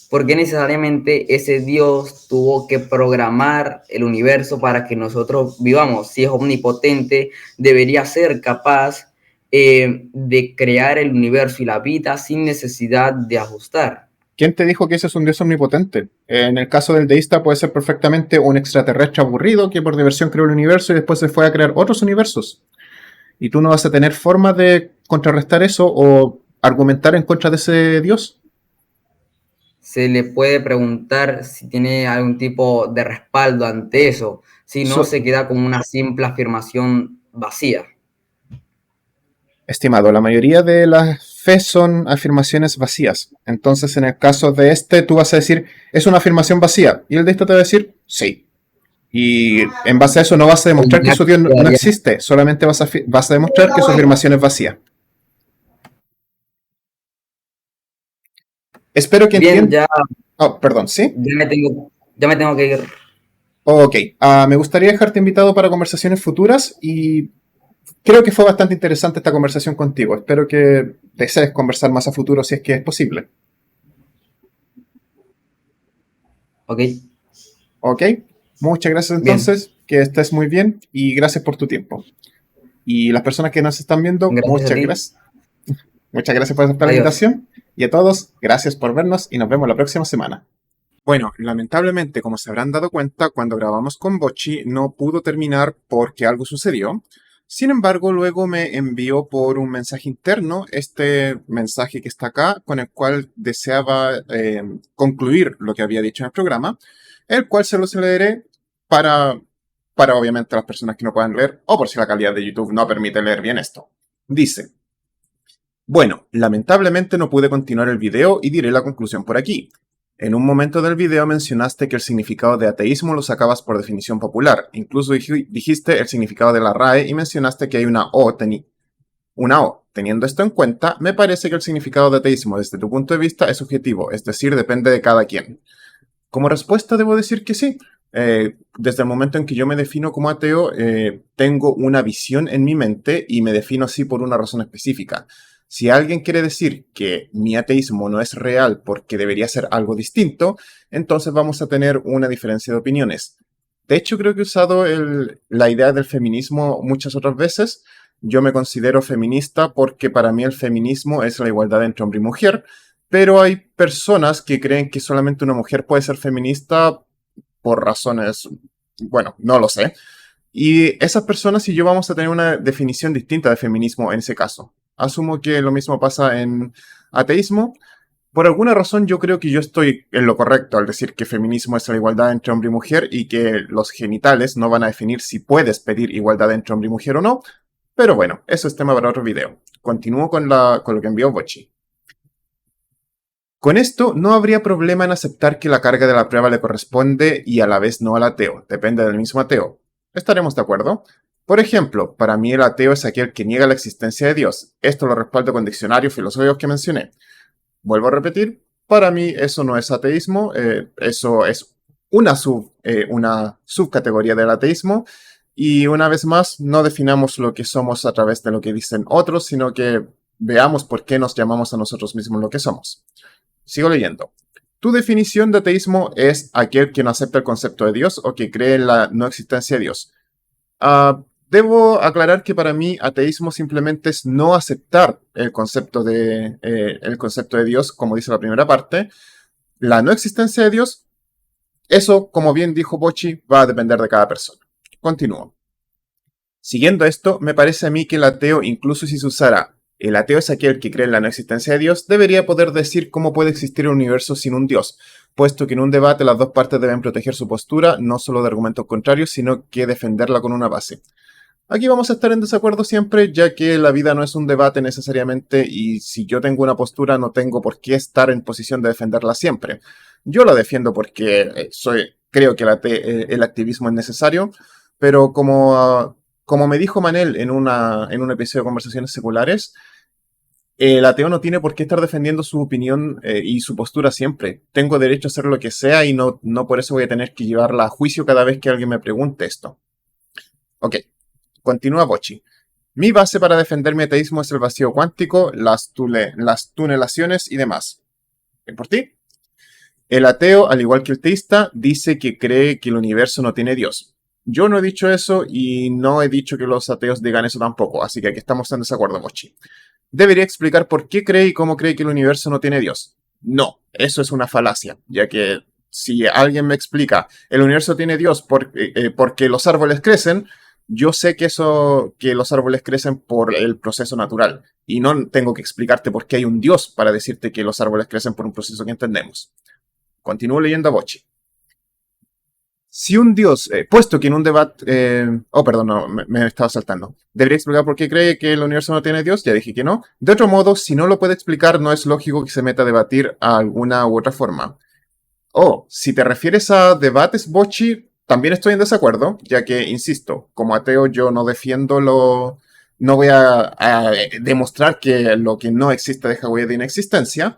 por qué necesariamente ese Dios tuvo que programar el universo para que nosotros vivamos? Si es omnipotente, debería ser capaz de crear el universo y la vida sin necesidad de ajustar. ¿quién te dijo que ese es un dios omnipotente? En el caso del deísta puede ser perfectamente un extraterrestre aburrido que por diversión creó el universo y después se fue a crear otros universos. Y tú no vas a tener forma de contrarrestar eso o argumentar en contra de ese dios. Se le puede preguntar si tiene algún tipo de respaldo ante eso, si no So- se queda como una simple afirmación vacía. Estimado, la mayoría de las fe son afirmaciones vacías. Entonces, en el caso de este, tú vas a decir, es una afirmación vacía. Y el de este te va a decir, sí. Y en base a eso no vas a demostrar que Ya su Dios no quedaría existe, solamente vas a demostrar que su afirmación es vacía. Espero que bien, entiendan. Oh, perdón, ¿sí? ya me tengo que ir. Ok, me gustaría dejarte invitado para conversaciones futuras y creo que fue bastante interesante esta conversación contigo. Espero que desees conversar más a futuro si es que es posible. Ok, Ok, muchas gracias bien. entonces, que estés muy bien y gracias por tu tiempo. Y las personas que nos están viendo, Gracias a ti. muchas gracias por aceptar la Adiós. invitación y a todos, gracias por vernos y nos vemos la próxima semana. Bueno, lamentablemente, como se habrán dado cuenta, cuando grabamos con Bochi no pudo terminar porque algo sucedió. Sin embargo, luego me envió por un mensaje interno este mensaje que está acá, con el cual deseaba concluir lo que había dicho en el programa, el cual se los leeré para, para obviamente las personas que no puedan leer o por si la calidad de YouTube no permite leer bien esto. Dice, bueno, lamentablemente no pude continuar el video y diré la conclusión por aquí. En un momento del video mencionaste que el significado de ateísmo lo sacabas por definición popular. Incluso dijiste el significado de la RAE y mencionaste que hay una O. Teniendo esto en cuenta, me parece que el significado de ateísmo desde tu punto de vista es subjetivo, es decir, depende de cada quien. Como respuesta debo decir que sí. Desde el momento en que yo me defino como ateo, tengo una visión en mi mente y me defino así por una razón específica. Si alguien quiere decir que mi ateísmo no es real porque debería ser algo distinto, entonces vamos a tener una diferencia de opiniones. De hecho, creo que he usado la idea del feminismo muchas otras veces. Yo me considero feminista porque para mí el feminismo es la igualdad entre hombre y mujer, pero hay personas que creen que solamente una mujer puede ser feminista por razones, bueno, no lo sé. Y esas personas y yo vamos a tener una definición distinta de feminismo en ese caso. Asumo que lo mismo pasa en ateísmo. Por alguna razón yo creo que yo estoy en lo correcto al decir que feminismo es la igualdad entre hombre y mujer y que los genitales no van a definir si puedes pedir igualdad entre hombre y mujer o no. Pero bueno, eso es tema para otro video. Continúo con lo que envió Bochi. Con esto no habría problema en aceptar que la carga de la prueba le corresponde y a la vez no al ateo, depende del mismo ateo. ¿Estaremos de acuerdo? Por ejemplo, para mí el ateo es aquel que niega la existencia de Dios. Esto lo respaldo con diccionarios filosóficos que mencioné. Vuelvo a repetir, para mí eso no es ateísmo, eso es una subcategoría del ateísmo y una vez más no definamos lo que somos a través de lo que dicen otros, sino que veamos por qué nos llamamos a nosotros mismos lo que somos. Sigo leyendo. Tu definición de ateísmo es aquel que no acepta el concepto de Dios o que cree en la no existencia de Dios. Debo aclarar que para mí ateísmo simplemente es no aceptar el concepto de Dios, como dice la primera parte. La no existencia de Dios, eso, como bien dijo Bochi, va a depender de cada persona. Continúo. Siguiendo esto, me parece a mí que el ateo, incluso si se usara el ateo es aquel que cree en la no existencia de Dios, debería poder decir cómo puede existir un universo sin un Dios, puesto que en un debate las dos partes deben proteger su postura, no solo de argumentos contrarios, sino que defenderla con una base. Aquí vamos a estar en desacuerdo siempre, ya que la vida no es un debate necesariamente y si yo tengo una postura no tengo por qué estar en posición de defenderla siempre. Yo la defiendo porque creo que el activismo es necesario, pero como me dijo Manel en un episodio de Conversaciones Seculares, el ateo no tiene por qué estar defendiendo su opinión y su postura siempre. Tengo derecho a hacer lo que sea y no por eso voy a tener que llevarla a juicio cada vez que alguien me pregunte esto. Ok, continúa Bochi. Mi base para defender mi ateísmo es el vacío cuántico, las tunelaciones y demás. ¿Bien por ti? El ateo, al igual que el teísta, dice que cree que el universo no tiene Dios. Yo no he dicho eso y no he dicho que los ateos digan eso tampoco, así que aquí estamos en desacuerdo, Bochi. Debería explicar por qué cree y cómo cree que el universo no tiene Dios. No, eso es una falacia, ya que si alguien me explica el universo tiene Dios porque los árboles crecen, yo sé que los árboles crecen por el proceso natural y no tengo que explicarte por qué hay un Dios para decirte que los árboles crecen por un proceso que entendemos. Continúo leyendo a Bochi. Si un dios, puesto que en un debate, perdón, no, me estaba saltando. Debería explicar por qué cree que el universo no tiene Dios, ya dije que no. De otro modo, si no lo puede explicar, no es lógico que se meta a debatir a alguna u otra forma. Si te refieres a debates, Bochi, también estoy en desacuerdo, ya que, insisto, como ateo yo no defiendo no voy a demostrar que lo que no existe deja huella de inexistencia.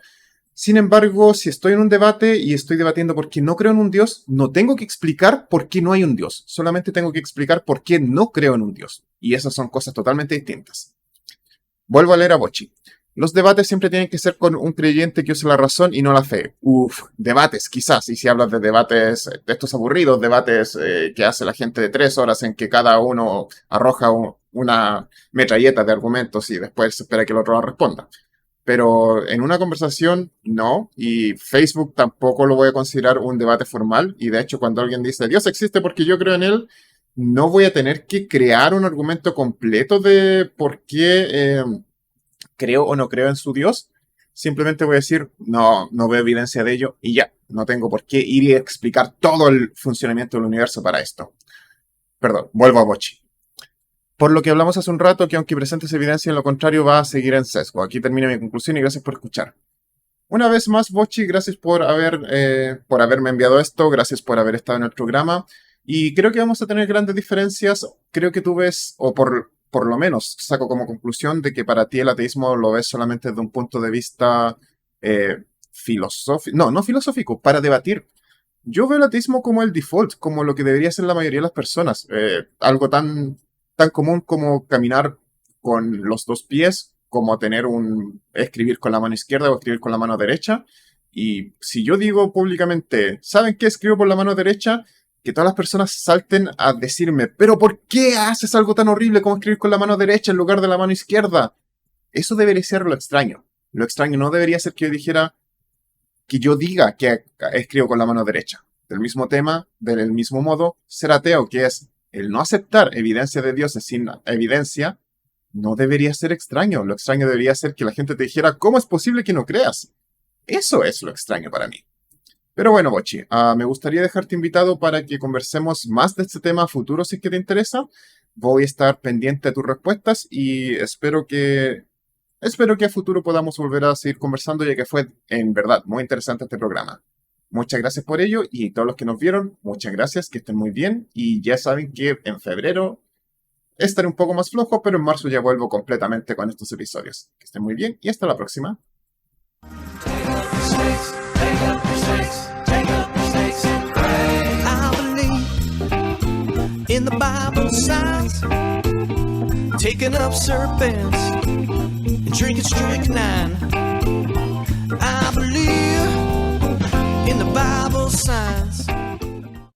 Sin embargo, si estoy en un debate y estoy debatiendo por qué no creo en un Dios, no tengo que explicar por qué no hay un Dios. Solamente tengo que explicar por qué no creo en un Dios. Y esas son cosas totalmente distintas. Vuelvo a leer a Bochi. Los debates siempre tienen que ser con un creyente que use la razón y no la fe. Debates, quizás. Y si hablas de debates, de estos aburridos, debates que hace la gente de 3 horas en que cada uno arroja una metralleta de argumentos y después espera que el otro la responda. Pero en una conversación, no. Y Facebook tampoco lo voy a considerar un debate formal. Y de hecho, cuando alguien dice, Dios existe porque yo creo en él, no voy a tener que crear un argumento completo de por qué creo o no creo en su Dios. Simplemente voy a decir, no veo evidencia de ello y ya. No tengo por qué ir y explicar todo el funcionamiento del universo para esto. Perdón, vuelvo a Bochi. Por lo que hablamos hace un rato, que aunque presentes evidencia en lo contrario, va a seguir en sesgo. Aquí termina mi conclusión y gracias por escuchar. Una vez más, Bochi, gracias por haberme enviado esto, gracias por haber estado en el programa. Y creo que vamos a tener grandes diferencias. Creo que tú ves, por lo menos saco como conclusión de que para ti el ateísmo lo ves solamente desde un punto de vista filosófico. No, no filosófico, para debatir. Yo veo el ateísmo como el default, como lo que debería ser la mayoría de las personas. Algo tan común como caminar con los dos pies, como escribir con la mano izquierda o escribir con la mano derecha. Y si yo digo públicamente, ¿saben qué escribo por la mano derecha? Que todas las personas salten a decirme, pero ¿por qué haces algo tan horrible como escribir con la mano derecha en lugar de la mano izquierda? Eso debería ser lo extraño. Lo extraño no debería ser que yo dijera, que yo diga que escribo con la mano derecha. Del mismo tema, del mismo modo, ser ateo, que es el no aceptar evidencia de dioses sin evidencia, no debería ser extraño. Lo extraño debería ser que la gente te dijera, ¿cómo es posible que no creas? Eso es lo extraño para mí. Pero bueno, Bochi, me gustaría dejarte invitado para que conversemos más de este tema a futuro si es que te interesa. Voy a estar pendiente de tus respuestas y espero que a futuro podamos volver a seguir conversando, ya que fue en verdad muy interesante este programa. Muchas gracias por ello y todos los que nos vieron, muchas gracias, que estén muy bien y ya saben que en febrero estaré un poco más flojo, pero en marzo ya vuelvo completamente con estos episodios. Que estén muy bien y hasta la próxima. In the Bible signs, taking up serpents and drinking strychnine.